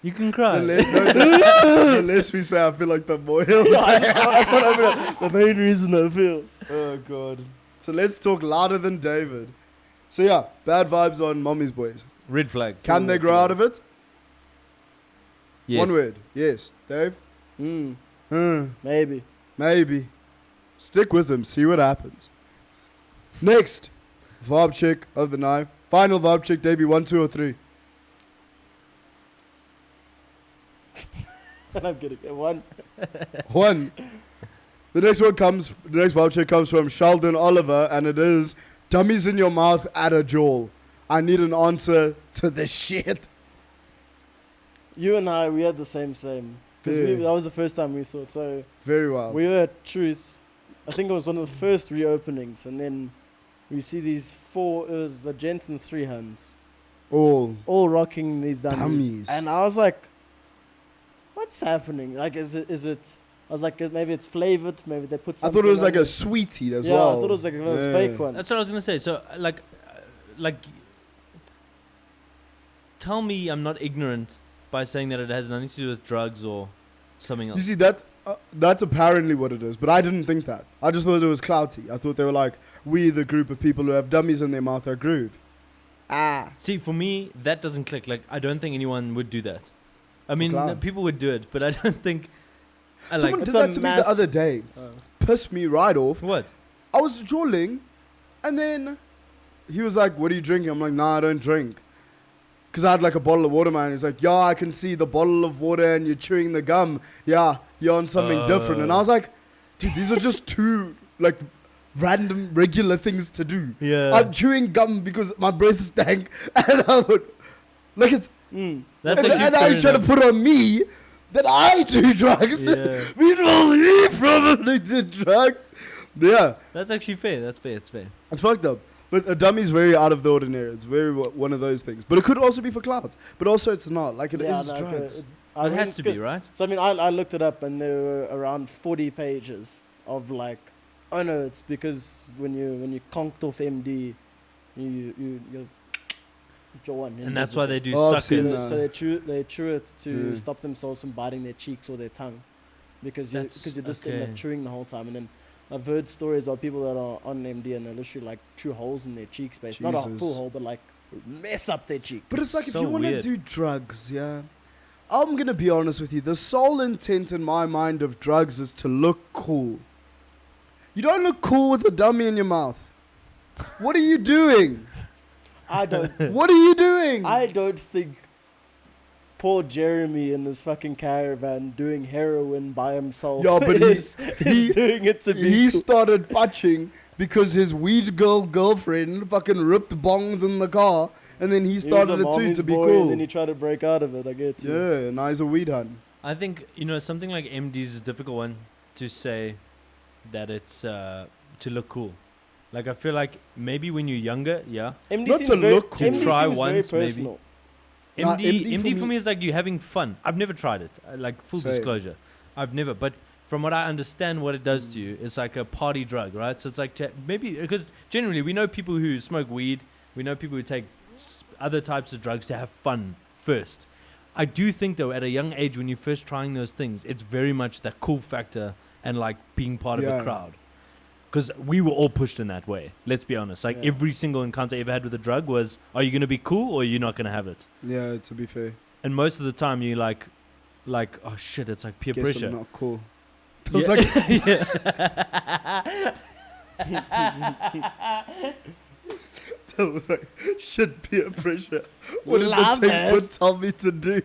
you can cry. The less we say, I feel like the more he'll say. That's not even the main reason I feel. Oh, God. So let's talk louder than David. So, yeah, bad vibes on mommy's boys. Red flag. Can they grow out of it? Yes. One word. Yes. Dave? Maybe. Maybe. Stick with them. See what happens. Next. Vaab check of the night. Final Vaab check, Davey. 1, 2, or 3. I'm kidding. One. 1. The next Vaab check comes from Sheldon Oliver, and it is dummies in your mouth at a jaw. I need an answer to this shit. You and I, we had the same. Because Yeah. that was the first time we saw it. So Very well. we were at Truth. I think it was one of the first reopenings. And then we see these it was a gent and 3 hands. All. All rocking these dummies. Dummies. And I was like, what's happening? Like, is it, I was like, maybe it's flavored. Maybe they put I something thought it was like on a it. sweetie as Yeah, well. I thought it was like one of those Yeah. fake ones. That's what I was gonna say. So, like, tell me I'm not ignorant by saying that it has nothing to do with drugs or something You else. see, that's apparently what it is, but I didn't think that. I just thought it was clouty. I thought they were like, we, the group of people who have dummies in their mouth, are groove. See, for me, that doesn't click. Like, I don't think anyone would do that. I mean, clown. people would do it, but I don't think. I Someone like did It's a that to me mass- the other day. Oh. Pissed me right off. what? I was drooling, and then he was like, what are you drinking? I'm like, nah, I don't drink. Because I had like a bottle of water, man. He's like, yeah, I can see the bottle of water and you're chewing the gum. Yeah, you're on something different. And I was like, dude, these are just two like random regular things to do. Yeah. I'm chewing gum because my breath stank. And I would, like it's, That's and actually now fair you're trying to enough. put on me that I do drugs. Yeah. Meanwhile, he probably did drugs. Yeah. That's actually fair. That's fair. It's fair. It's fucked up. But a dummy's very out of the ordinary. It's very one of those things. But it could also be for clout. But also it's not. Like it is like, drugs. It mean, has it's to be, good. right? So I mean, I looked it up, and there were around 40 pages of like, oh no, it's because when you conked off MD, you jaw on. And that's why they do Oh, I've suckers. seen So that. they chew it to Yeah. stop themselves from biting their cheeks or their tongue, because you're just sitting okay. there chewing the whole time. And then I've heard stories of people that are on MD and they literally like chew holes in their cheek space, not a Jesus. full hole, but like mess up their cheek. But it's like if So you want to weird. do drugs, yeah. I'm going to be honest with you. The sole intent in my mind of drugs is to look cool. You don't look cool with a dummy in your mouth. What are you doing? I don't. What are you doing? I don't think poor Jeremy in his fucking caravan doing heroin by himself. Yeah, but he's he doing it to be he cool. started punching because his weed girlfriend fucking ripped bongs in the car, and then he started He was a it too mommy's to be boy, cool. And then he tried to break out of it. I get you. Yeah, now he's a weed hun. I think, something like MDs is a difficult one to say that it's to look cool. Like, I feel like maybe when you're younger, yeah. MD Not seems to very, look cool. MD Try seems once, very maybe. personal. Nah, MD for me is like you having fun. I've never tried it. Like, full Same. disclosure. I've never. But from what I understand, what it does to you, it's like a party drug, right? So it's like maybe, because generally we know people who smoke weed. We know people who take other types of drugs to have fun first. I do think, though, at a young age, when you're first trying those things, it's very much the cool factor and, like, being part of a Yeah. crowd. Because we were all pushed in that way. Let's be honest. Like, Yeah. every single encounter I ever had with a drug was, are you going to be cool or are you not going to have it? Yeah, to be fair. And most of the time, you're like, oh, shit, it's like peer Guess pressure. I'm not cool. It Yeah. was like, it was like, shit, peer pressure. What did Love the textbook tell me to do?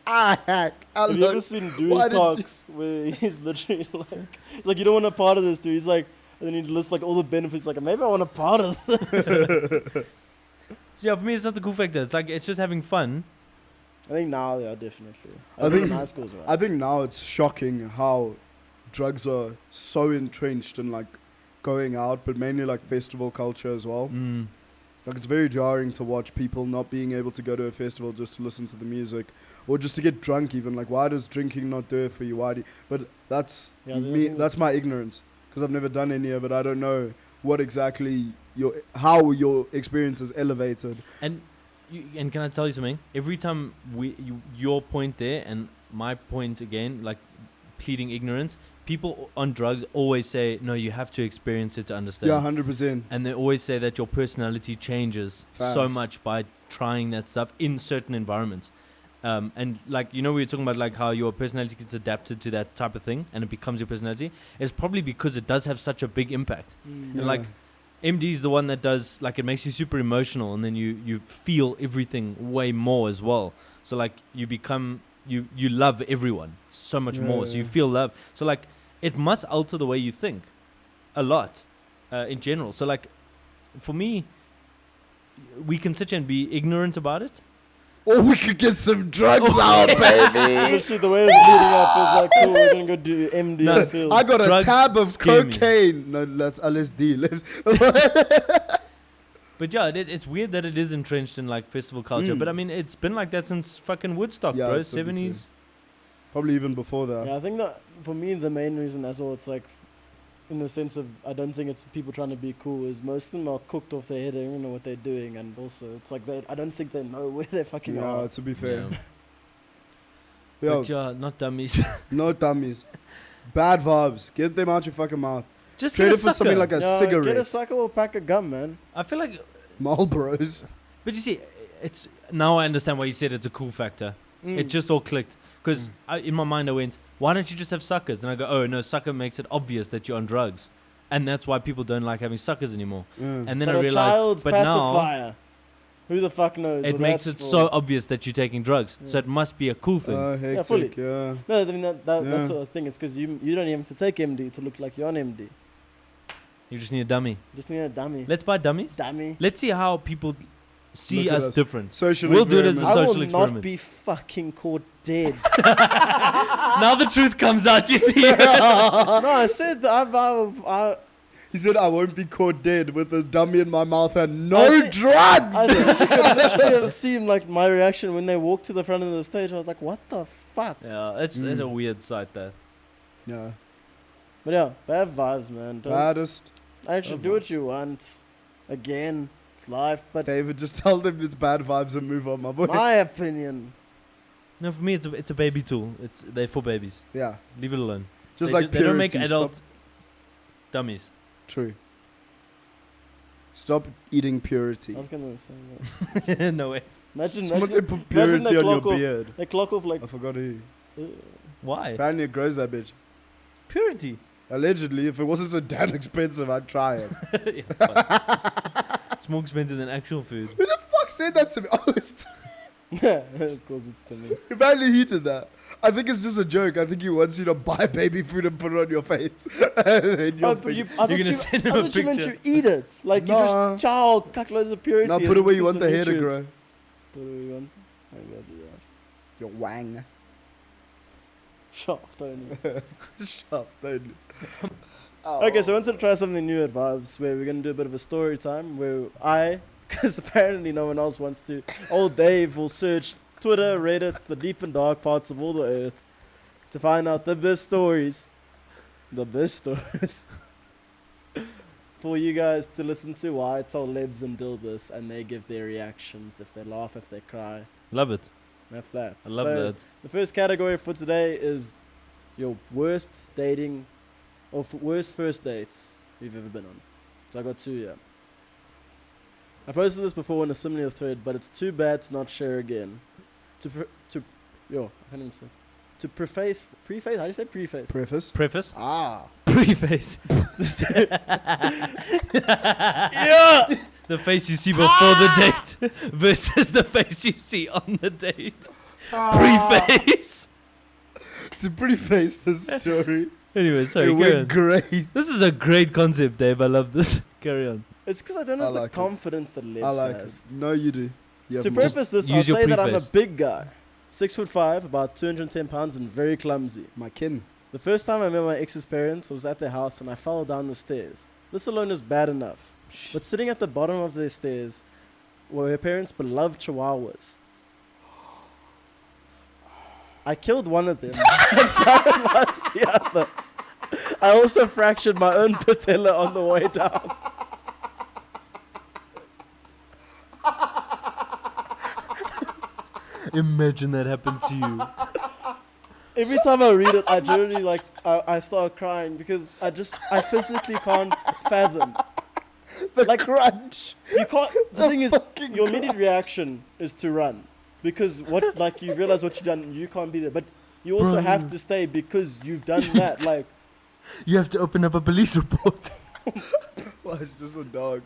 I hack. I Have you ever look. seen why Dude did you- Talks where he's literally like, he's like, you don't want a part of this, dude. He's like, and then he lists like all the benefits. Like, maybe I want a part of this. So, yeah, for me, it's not the cool factor. It's like, it's just having fun. I think now they are definitely. I think- in high school's right. I think now it's shocking how drugs are so entrenched in like going out, but mainly like festival culture as well. Mm. Like it's very jarring to watch people not being able to go to a festival just to listen to the music or just to get drunk even. Like, why does drinking not do it for you? Why do you? But that's Yeah, the me. thing That's is- my ignorance because I've never done any of it. I don't know what exactly how your experience is elevated. And can I tell you something? Every time your point there and my point again, like pleading ignorance, people on drugs always say, no, you have to experience it to understand. Yeah, 100%. And they always say that your personality changes so Facts. much by trying that stuff in certain environments. And like, we were talking about like how your personality gets adapted to that type of thing and it becomes your personality. It's probably because it does have such a big impact. And like, MD is the one that does, like, it makes you super emotional and then you feel everything way more as well. So like you become, you love everyone so much more. So you Yeah. feel love. So like it must alter the way you think a lot in general. So like for me, we can sit here and be ignorant about it. Or we could get some drugs Oh, out, baby. Literally, the way it's leading up is like, cool, we're gonna go do MD No, and field. I got a Drugs tab of scare me. cocaine. No, that's LSD. But yeah, it's weird that it is entrenched in like festival culture. Mm. But I mean, it's been like that since fucking Woodstock, Yeah, bro. it's been 70s. Probably even before that. Yeah, I think that for me the main reason as well, it's like, in the sense of I don't think it's people trying to be cool. Is most of them are cooked off their head. They don't know what they're doing, and also it's like I don't think they know where they fucking Yeah, are. to be fair. Yeah. Yeah, But yeah, not dummies. no dummies. Bad vibes. Get them out your fucking mouth. Just Trade get a it for something sucker. like a Yeah, cigarette. Get a sucker or pack of gum, man. I feel like, Marlboros. but you see, it's now I understand why you said it's a cool factor. It just all clicked because in my mind I went, why don't you just have suckers? And I go, oh no, sucker makes it obvious that you're on drugs, and that's why people don't like having suckers anymore. Yeah. And then but I a realized, child's but now pacifier. Who the fuck knows? it what makes that's it for. so obvious that you're taking drugs. So Yeah. it must be a cool thing. Hectic, fully. yeah. No, I mean that's Yeah. the thing. It's because you don't even have to take MD to look like you're on MD. You just need a dummy. You just need a dummy. Let's buy dummies. Dummy. Let's see how people see Look at us us. different. Social We'll do it as a experiment. I will social not experiment. be fucking caught dead. Now the truth comes out. You see. No, I said that He said, I won't be caught dead with a dummy in my mouth and no I think- drugs. I think you could literally have seen like my reaction when they walked to the front of the stage. I was like, what the fuck? Yeah, it's a weird sight there. Yeah. But yeah, bad vibes, man. Don't Baddest. actually bad do what vibes. you want. Again, it's life. But David, just tell them it's bad vibes and move on, my boy. my opinion. No, for me it's a baby tool. They're for babies. Yeah. Leave it alone. Just they like they don't make purity. adult Stop. dummies. True. Stop eating purity. I was gonna say that. No wait. Imagine, Someone imagine, said put imagine purity they on your clock off- beard. they clock off like. I forgot who. Why? Apparently it grows that bitch. Purity. Allegedly, if it wasn't so damn expensive, I'd try it. Yeah, fuck. It's more expensive than actual food. Who the fuck said that to me? Oh, Of course it's to me. Imagine he did that. I think it's just a joke. I think he wants you to buy baby food and put it on your face. And then Oh, you'll but think- you, I You're gonna thought send him I a thought you meant picture. you eat it. Like you Nah. just chow, cuck loads of purity. Now and put it where you put want the hair to nutrients. grow. Put it where you want. Maybe I'll do that. Your wang. Shaft only. Shut up, Okay, so I wanted to try something new at Vaabs, where we're gonna do a bit of a story time, where because apparently no one else wants to. Old Dave will search Twitter, Reddit, the deep and dark parts of all the earth, to find out the best stories, for you guys to listen to. While I tell Lebs and Dill this, and they give their reactions, if they laugh, if they cry. Love it. That's that. I love So that. the first category for today is your worst dating or worst first dates you've ever been on. So I got 2 here. I posted this before in a similar thread, but it's too bad to not share again. I can't even say. To preface, how do you say preface? Preface. Preface. Ah. Preface. Yeah! The face you see before the date versus the face you see on the date. Preface. To preface this story, Anyway, sorry, it go went on. great. This is a great concept, Dave. I love this. Carry on. It's because I don't I have the like it. confidence that Lebs I like has. it. No, you do. You have To more. preface this, I'll use your say that I'm a preface. big guy. 6'5", about 210 pounds, and very clumsy. My kin. The first time I met my ex's parents, I was at their house and I fell down the stairs. This alone is bad enough. But sitting at the bottom of their stairs were her parents' beloved chihuahuas. I killed one of them and lost the other. I also fractured my own patella on the way down. Imagine that happened to you. Every time I read it, I generally I start crying because I physically can't fathom. The Like- crunch. You can't. The thing is, fucking your immediate reaction is to run because you realize what you've done. You can't be there, but you also Bro. have to stay because you've done that. Like, You have to open up a police report. Well, it's just a dog.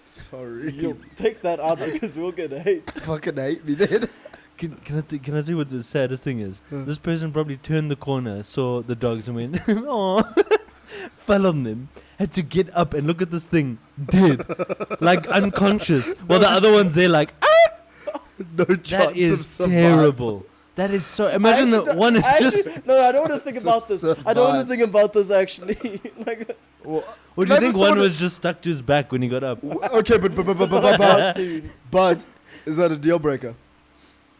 Sorry. you'll take that out because we'll get hate. Fucking hate me then. Can I tell you what the saddest thing is? Huh. This person probably turned the corner, saw the dogs and went, oh, fell on them, had to get up and look at this thing, dead, like unconscious. While the other one's there like, No chance that of is survival. terrible. That is so, imagine that one is just, No, I don't want to think Some about this. I don't want to survive. think about this actually. Like, Well, what do you imagine think one someone- was just stuck to his back when he got up? Okay, but it's not about to. but is that a deal breaker?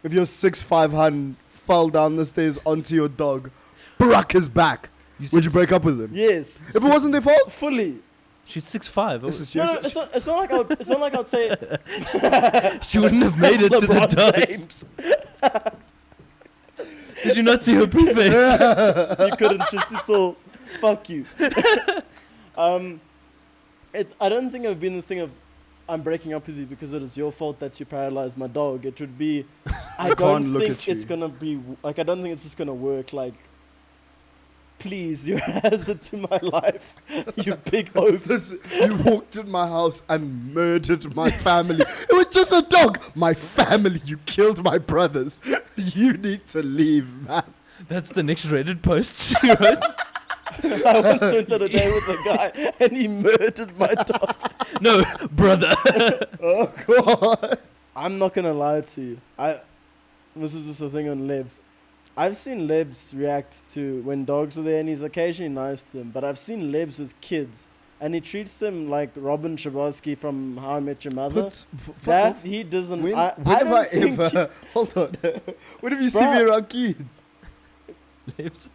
If your 6'5" hun fell down the stairs onto your dog, broke his back, would you said break up with him? Yes. If it wasn't their fault? Fully. She's 6'5". This is No, serious. it's not like it's not like I'd say She wouldn't have made it to the LeBron dogs. James. Did you not see her preface? You couldn't just it's all fuck you. I don't think I've been this thing of I'm breaking up with you because it is your fault that you paralyzed my dog. It would be I can't don't look think at you. it's gonna be like I don't think it's just gonna work. Like, please, you're a hazard to my life. You big oaf. Listen, you walked in my house and murdered my family. It was just a dog. My family. You killed my brothers. You need to leave, man. That's the next Reddit post she wrote. I once went on a date with a guy and he murdered my dogs. No, brother. Oh, God. I'm not gonna lie to you. This is just a thing on Lebs. I've seen Lebs react to when dogs are there, and he's occasionally nice to them. But I've seen Lebs with kids, and he treats them like Robin Schabotsky from How I Met Your Mother. Fuck That off. he doesn't. When I have don't I think ever... Hold on. When have you seen Bruh. me around kids? Lips.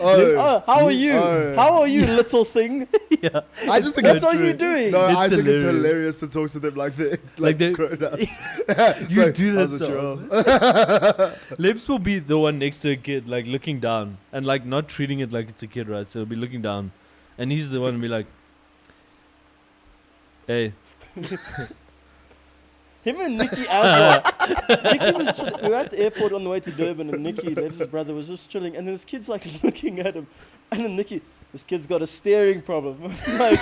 Oh, how are you? Oh. How are you, little thing? Yeah. I just think That's it's all true. you're doing. No, It's I think it's hilarious. hilarious to talk to them like they're Like they're- grown-ups. You do that how's it, so Joel? Lips will be the one next to a kid, like looking down and like not treating it like it's a kid, right? So he'll be looking down, and he's the one to be like, "Hey, Him and Nikki as well. Nikki was chilling. We were at the airport on the way to Durban, and Nikki, Lebs' brother, was just chilling. And then this kid's like looking at him, and then Nikki, this kid's got a staring problem. Like,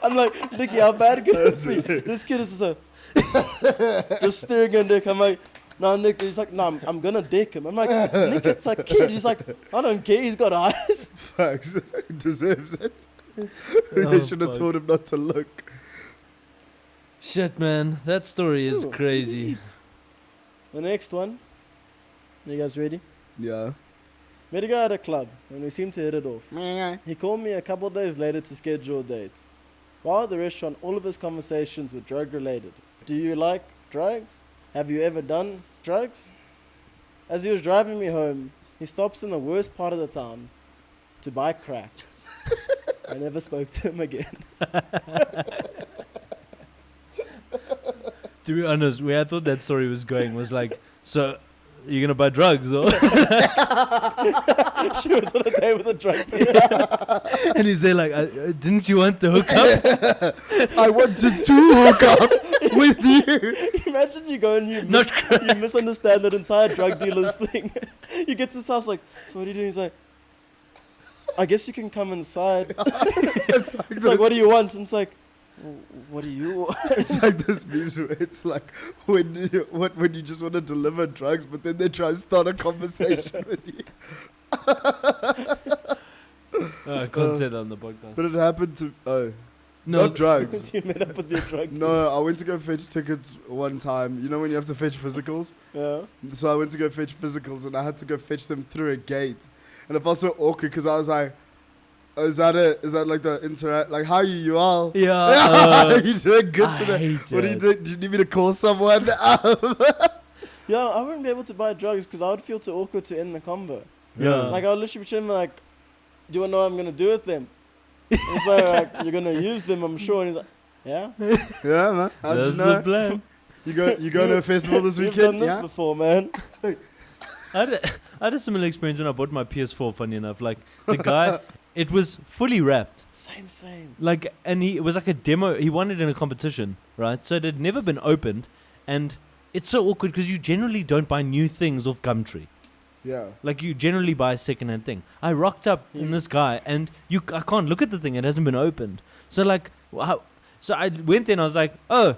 I'm like, Nicky, how bad can this be? This kid is just staring at Nick. I'm like, no, Nick. He's like, no, I'm gonna dick him. I'm like, Nick, it's a kid. He's like, I don't care. He's got eyes. Facts. Deserves it. Oh, They should have fuck. told him not to look. Shit, man. That story is Ooh, crazy. indeed. The next one. You guys ready? Yeah. Met a guy at a club, and we seemed to hit it off. He called me a couple of days later to schedule a date. While at the restaurant, all of his conversations were drug-related. Do you like drugs? Have you ever done drugs? As he was driving me home, he stops in the worst part of the town to buy crack. I never spoke to him again. To be honest, where I thought that story was going was like, so you're gonna buy drugs, or? She was on a date with a drug dealer. And he's there like, didn't you want to hook up? I wanted to hook up with you. Imagine you go and you misunderstand that entire drug dealer's thing. You get to his house like, so what are you doing? He's like, I guess you can come inside. It's like, what do you want? And it's like, what do you want? It's like this memes where it's like when you just want to deliver drugs, but then they try to start a conversation with you. I can't say that on the podcast. But it happened to No, not drugs. You met up with your drug dealer. No, I went to go fetch tickets one time. You know when you have to fetch physicals? Yeah. So I went to go fetch physicals, and I had to go fetch them through a gate, and it felt so awkward because I was like, oh, is that it? Is that like the interact? Like, how you all? yeah. You doing good I today? hate What do you it. think? Do you need me to call someone? Yeah, I wouldn't be able to buy drugs because I would feel too awkward to end the convo. Yeah. Like, I would literally be chilling like, do you want to know what I'm going to do with them? It's like, you're going to use them, I'm sure. And he's like, yeah? Yeah, man. How'd That's you know? the plan. You going to a festival this You've weekend? done this Yeah. before, man. I had a similar experience when I bought my PS4, funny enough. Like, the guy, it was fully wrapped. Same. Like, and it was like a demo. He won it in a competition, right? So it had never been opened. And it's so awkward because you generally don't buy new things off Gumtree. Yeah. Like, you generally buy a second-hand thing. I rocked up in this guy, and I can't look at the thing. It hasn't been opened. So, like, so I went in. I was like, oh.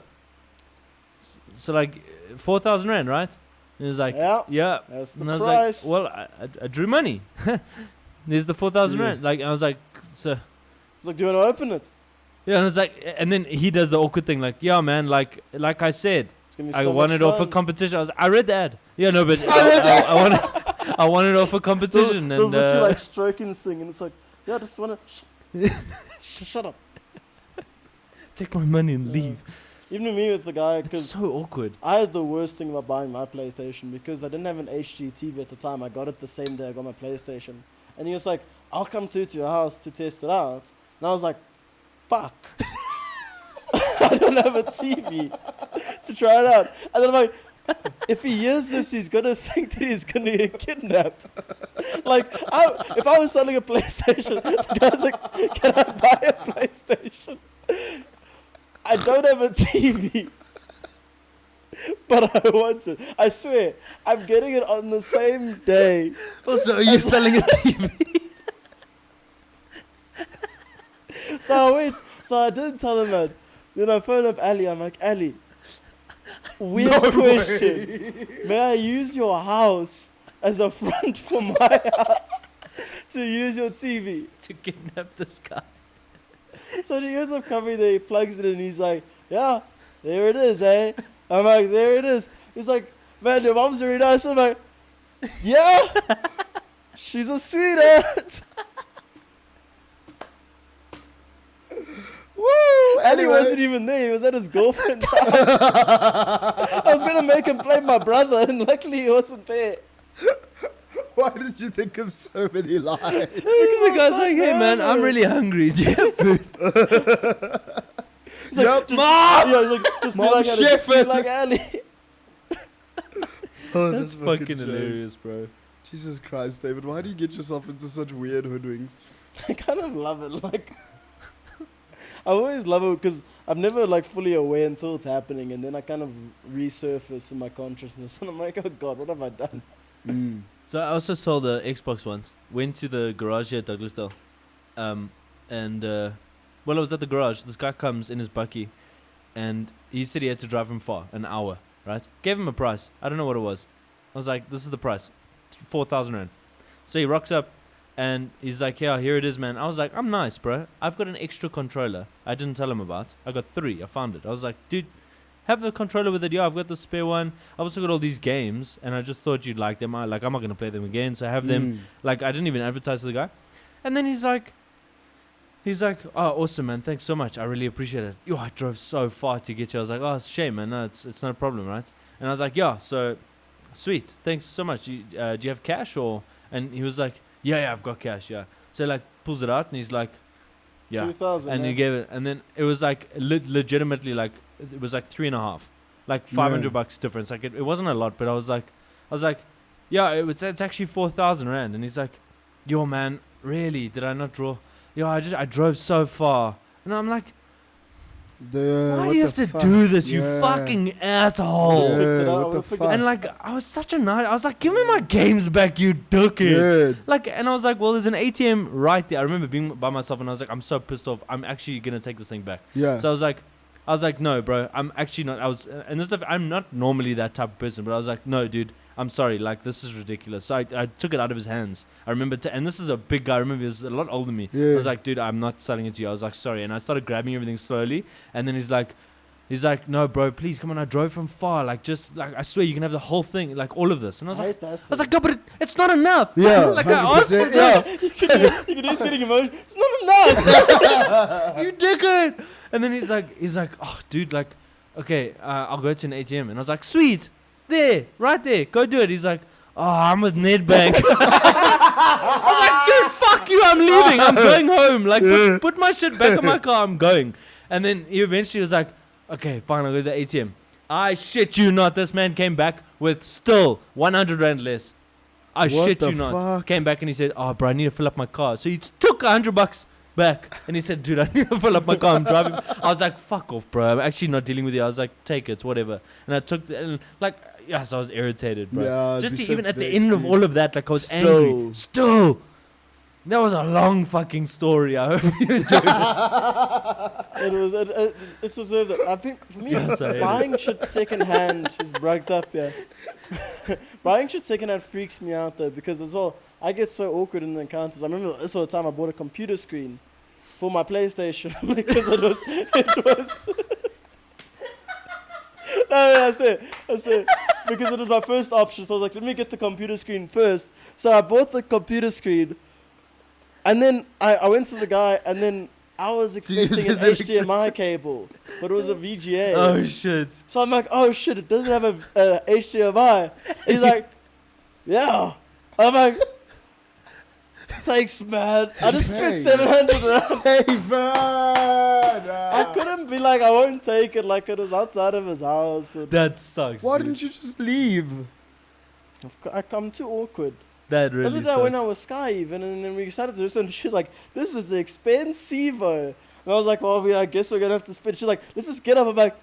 So, like, 4,000 Rand, right? And he was like, Yeah. yeah. That's the And I was price. like, well, I drew money. There's the 4,000 Yeah. Rand. Like, I was like, so. He's like, do you want to open it? Yeah, and it's like, and then he does the awkward thing, like, yeah, man, like I said, It's going to be I so won much it off a fun. competition. I read the ad. Yeah, no, but I won it off a competition. There's And literally like stroking this thing, and it's like, yeah, I just want to shut up. take my money and leave. Even me with the guy, It's because so awkward. I had the worst thing about buying my PlayStation because I didn't have an HD TV at the time. I got it the same day I got my PlayStation. And he was like, I'll come to your house to test it out. And I was like, fuck. I don't have a TV to try it out. And then I'm like, if he hears this, he's going to think that he's going to get kidnapped. Like, if I was selling a PlayStation, the guy's like, can I buy a PlayStation? I don't have a TV. But I want it. I swear, I'm getting it on the same day. Also, are you selling a TV? So I didn't tell him that. Then I phoned up Ali. I'm like, Ali, weird No question. way. May I use your house as a front for my house to use your TV? To kidnap this guy. So he ends up coming there, he plugs it in, and he's like, yeah, there it is, eh? I'm like, there it is. He's like, man, your mom's very nice. I'm like, yeah, she's a sweetheart. Woo! And he wasn't even there. He was at his girlfriend's house. I was going to make him play my brother, and luckily he wasn't there. Why did you think of so many lies? Because the guy's like, hey, man, I'm really hungry. Do you have food? He's like, Yup. just, yeah, he's like, just be Mom like Ali. Just be chefing. like Ali. Oh, That's fucking joke. hilarious, bro. Jesus Christ, David, why do you get yourself into such weird hoodwinks? I kind of love it. Like, I always love it because I'm never like fully aware until it's happening, and then I kind of resurface in my consciousness, and I'm like, oh god, what have I done? So I also sold a Xbox once. Went to the garage here at Douglasdale. And Well, I was at the garage. This guy comes in his bucky, and he said he had to drive him far, an hour, right? Gave him a price. I don't know what it was. I was like, this is the price, 4,000 rand. So he rocks up, and he's like, yeah, here it is, man. I was like, I'm nice, bro. I've got an extra controller I didn't tell him about. I got 3. I found it. I was like, dude, have a controller with it. Yeah, I've got the spare one. I've also got all these games, and I just thought you'd like them. I'm not going to play them again, so I have them. Like, I didn't even advertise to the guy. And then he's like, oh, awesome, man. Thanks so much. I really appreciate it. Yo, I drove so far to get you. I was like, oh, it's a shame, man. No, it's not a problem, right? And I was like, yeah, so sweet. Thanks so much. Do you have cash or? And he was like, yeah, I've got cash, yeah. So he like pulls it out and he's like, yeah. 2,000. And he gave it, and then it was like legitimately like it was like 3.5, like $500 difference. Like it wasn't a lot, but I was like, yeah, it's actually 4,000 rand. And he's like, yo, man, really? Did I not draw? Yo, I drove so far, and I'm like, why do you have to do this, you fucking asshole? What the fuck? And like, I was like, give me my games back, you dickhead. Like, and I was like, well, there's an ATM right there. I remember being by myself, and I was like, I'm so pissed off. I'm actually gonna take this thing back. Yeah. So I was like, no, bro, I'm actually not. And this stuff, I'm not normally that type of person, but I was like, no, dude, I'm sorry, like, this is ridiculous. So I took it out of his hands. I remember, and this is a big guy. I remember he was a lot older than me. Yeah. I was like, dude, I'm not selling it to you. I was like, sorry. And I started grabbing everything slowly. And then he's like, no, bro, please, come on. I drove from far. Like, just, like, I swear you can have the whole thing, like, all of this. And I was like, no, but it's not enough. Yeah. Like, I asked for this. You can do getting emotional. It's not enough. You dickhead. And then he's like, oh, dude, like, okay, I'll go to an ATM. And I was like, sweet. There, right there. Go do it. He's like, oh, I'm with Nedbank. I was like, dude, fuck you. I'm leaving. I'm going home. Like, put my shit back in my car. I'm going. And then he eventually was like, okay, fine, I'll go to the ATM. I shit you not. This man came back with still 100 rand less. I shit you not. Came back and he said, oh, bro, I need to fill up my car. So he took $100 back. And he said, dude, I need to fill up my car. I'm driving. I was like, fuck off, bro. I'm actually not dealing with you. I was like, take it, whatever. And I took and like, yes, I was irritated, bro. Yeah, just even at the end of all of that, like, I was angry. Still. That was a long fucking story. I hope you enjoyed it. It deserved it. I think for me, buying shit secondhand is bragged up, yeah. Buying shit secondhand freaks me out though, because as well, I get so awkward in the encounters. I remember this was the time I bought a computer screen for my PlayStation because it was. No, that's it. Because it was my first option. So I was like, let me get the computer screen first. So I bought the computer screen. And then I went to the guy, and then I was expecting an HDMI cable, but it was a VGA. Oh, shit. So I'm like, oh, shit, it doesn't have a HDMI. He's like, yeah. I'm like, thanks, man. I just spent 700 rand. Hey, man. I couldn't be like, I won't take it, like it was outside of his house. That sucks. Why dude. didn't you just leave? I'm too awkward. That really Other than sucks. that, when I was Sky even, and then we decided to do something, she was like, this is expensive. And I was like, well, I guess we're going to have to spend. She's like, let's just get up. I'm like,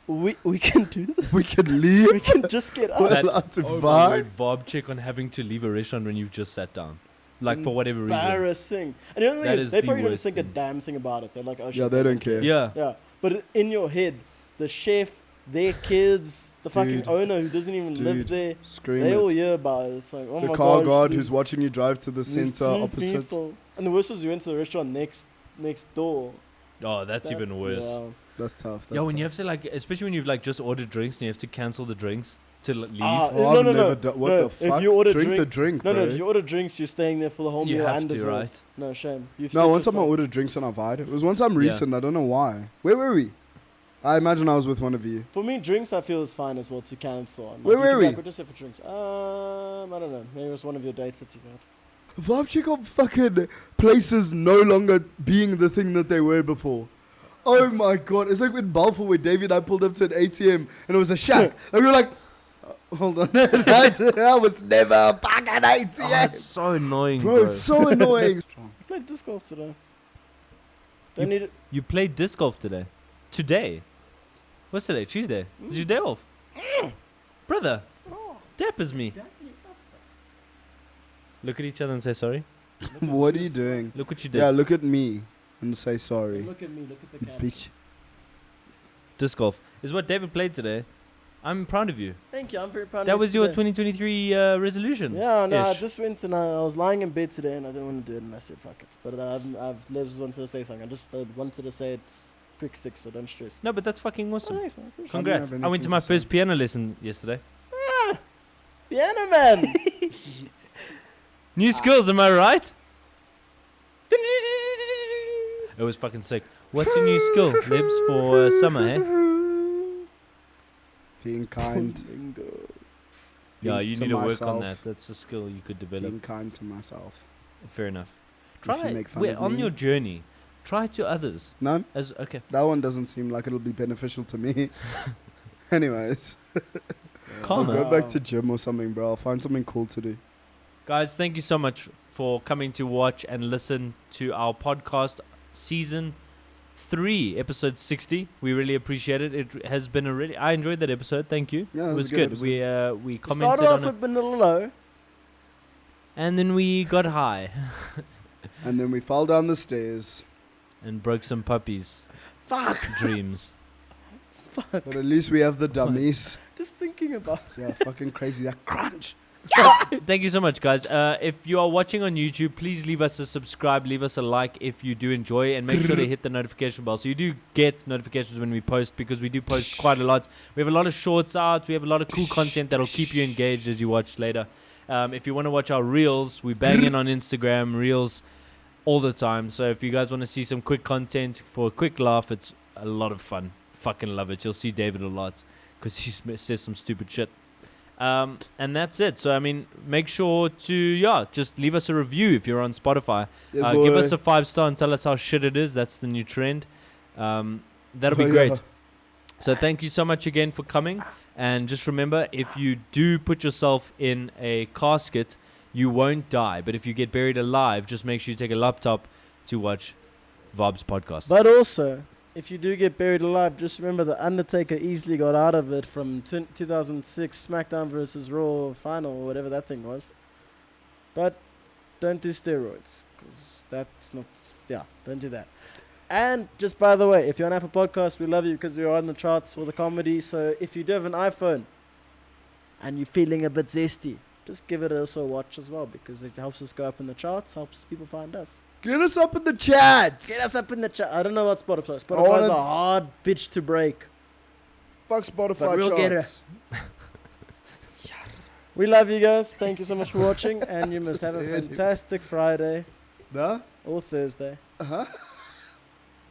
we can do this. We can leave. We can just get up. We're allowed to my vibe. word, Vaab check on having to leave a restaurant when you've just sat down. Like, for whatever reason. Embarrassing. And the only That thing is is, they the probably don't worst think a thing. damn thing about it. They're like, oh, shit. Yeah, they don't care. Yeah. Yeah. But in your head, the chef, their kids, the fucking Dude. owner who doesn't even live there, Scream they all it. hear about it. It's like, oh The my car God, guard these- who's watching you drive to the these center three opposite. people. And the worst was we went to the restaurant next door. Oh, that's even worse. Yeah. That's tough. That's Yeah, when tough. you have to, like, especially when you've, like, just ordered drinks and you have to cancel the drinks to leave. Ah, Oh, no, I've no, never no. done- what No, the if fuck? you order drink the drink- drink, No, bro. if you order drinks, you're staying there for the whole You meal have and to, dessert. right? No, shame. You've No, set one time I yourself- ordered drinks and I've had it. It was one time Yeah. recent. I don't know why. Where were we? I imagine I was with one of you. For me, drinks I feel is fine as well to cancel. I'm Where like, you were can be like, we? we're just here for drinks. I don't know. Maybe it was one of your dates that you got. Vibe check on fucking places no longer being the thing that they were before. Oh my god. It's like when Balfour where David and I pulled up to an ATM and it was a shack. And we were like, hold on. that was never a fucking Oh, ATM. it's so annoying, Bro, it's so annoying. I played disc golf today. Don't need it. You played disc golf today? Today? What's today? Tuesday? Is your day off? Brother, dap is me. Look at each other and say sorry. What are you doing? Look what you did. Yeah, look at me. and say sorry. Look at me. Look at the You camera. bitch. Disc golf is what David played today. I'm proud of you. Thank you. I'm very proud. That of was you your today. 2023 resolution. Yeah, no, I ish. just went and I was lying in bed today and I didn't want to do it and I said fuck it. But I've just wanted to say something. I just wanted to say it quick stick, so don't stress. No, but that's fucking Oh, awesome. thanks, man. Appreciate Congrats. have I went to anything my to say. first piano lesson yesterday. it. Piano man. New skills, am I right? It was fucking sick. What's your new skill, Libs, for summer, eh? Being kind. Bingo. Yeah, Being you to need to work on myself. that. That's a skill you could develop. Being kind to myself. Fair enough. If you Try make fun of on me- your journey. Try to others. No, As okay. that one doesn't seem like it'll be beneficial to me. Anyways, I'll Karma. go back to gym or something, bro. I'll find something cool to do. Guys, thank you so much for coming to watch and listen to our podcast, season 3, episode 60. We really appreciate it. It has been I enjoyed that episode. Thank you. Yeah, it it was was a good good. We We commented started off on it, with Vanilla Low. and then we got high And then we fell down the stairs. and broke some puppies' Fuck. dreams. But at least we have the dummies. Just thinking about Yeah, fucking crazy. That crunch. Thank you so much, guys. If you are watching on YouTube, please leave us a subscribe, leave us a like if you do enjoy, and make sure to hit the notification bell so you do get notifications when we post, because we do post quite a lot. We have a lot of shorts out. We have a lot of cool content that'll keep you engaged as you watch later. If you want to watch our reels, we bang in on Instagram reels all the time. So if you guys want to see some quick content for a quick laugh, it's a lot of fun. Fucking love it. You'll see David a lot because he says some stupid shit. And that's it. So, I mean, make sure to, just leave us a review if you're on Spotify. Yes, Give boy. us a 5-star and tell us how shit it is. That's the new trend. That'll be Oh, yeah. great. So, thank you so much again for coming. And just remember, if you do put yourself in a casket, you won't die. But if you get buried alive, just make sure you take a laptop to watch Vaabs podcast. But also, if you do get buried alive, just remember the Undertaker easily got out of it from 2006 SmackDown versus Raw final or whatever that thing was. But don't do steroids, because that's not, don't do that. And just by the way, if you're on Apple Podcasts, we love you because we are on the charts for the comedy. So if you do have an iPhone and you're feeling a bit zesty, just give it also a watch as well, because it helps us go up in the charts, helps people find us. Get us up in the chats. Get us up in the chat. I don't know what Spotify. I wanna- Spotify's a hard bitch to break. Fuck Spotify But we'll get charts. We love you guys. Thank you so much for watching, and you must have a Just fantastic Friday Nah? or Thursday, Uh-huh.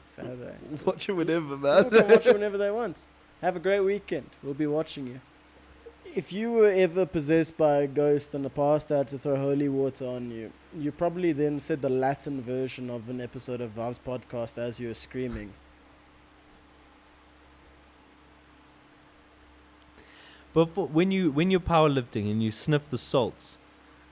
Saturday. Watch it whenever, People man. can watch it whenever they want. Have a great weekend. We'll be watching you. If you were ever possessed by a ghost in the past, I had to throw holy water on you. You probably then said the Latin version of an episode of Vaabs podcast as you were screaming. But when you're powerlifting and you sniff the salts,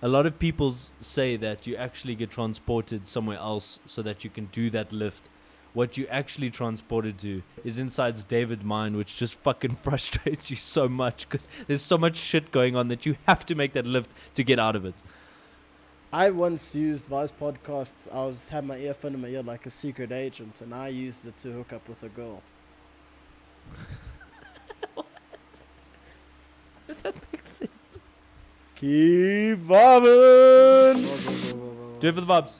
a lot of people say that you actually get transported somewhere else so that you can do that lift. What you actually transported to is inside David's mind, which just fucking frustrates you so much because there's so much shit going on that you have to make that lift to get out of it. I once used Vaabs podcast. Had my earphone in my ear like a secret agent, and I used it to hook up with a girl. Does that make sense? Keep vibing! Do it for the Vaabs.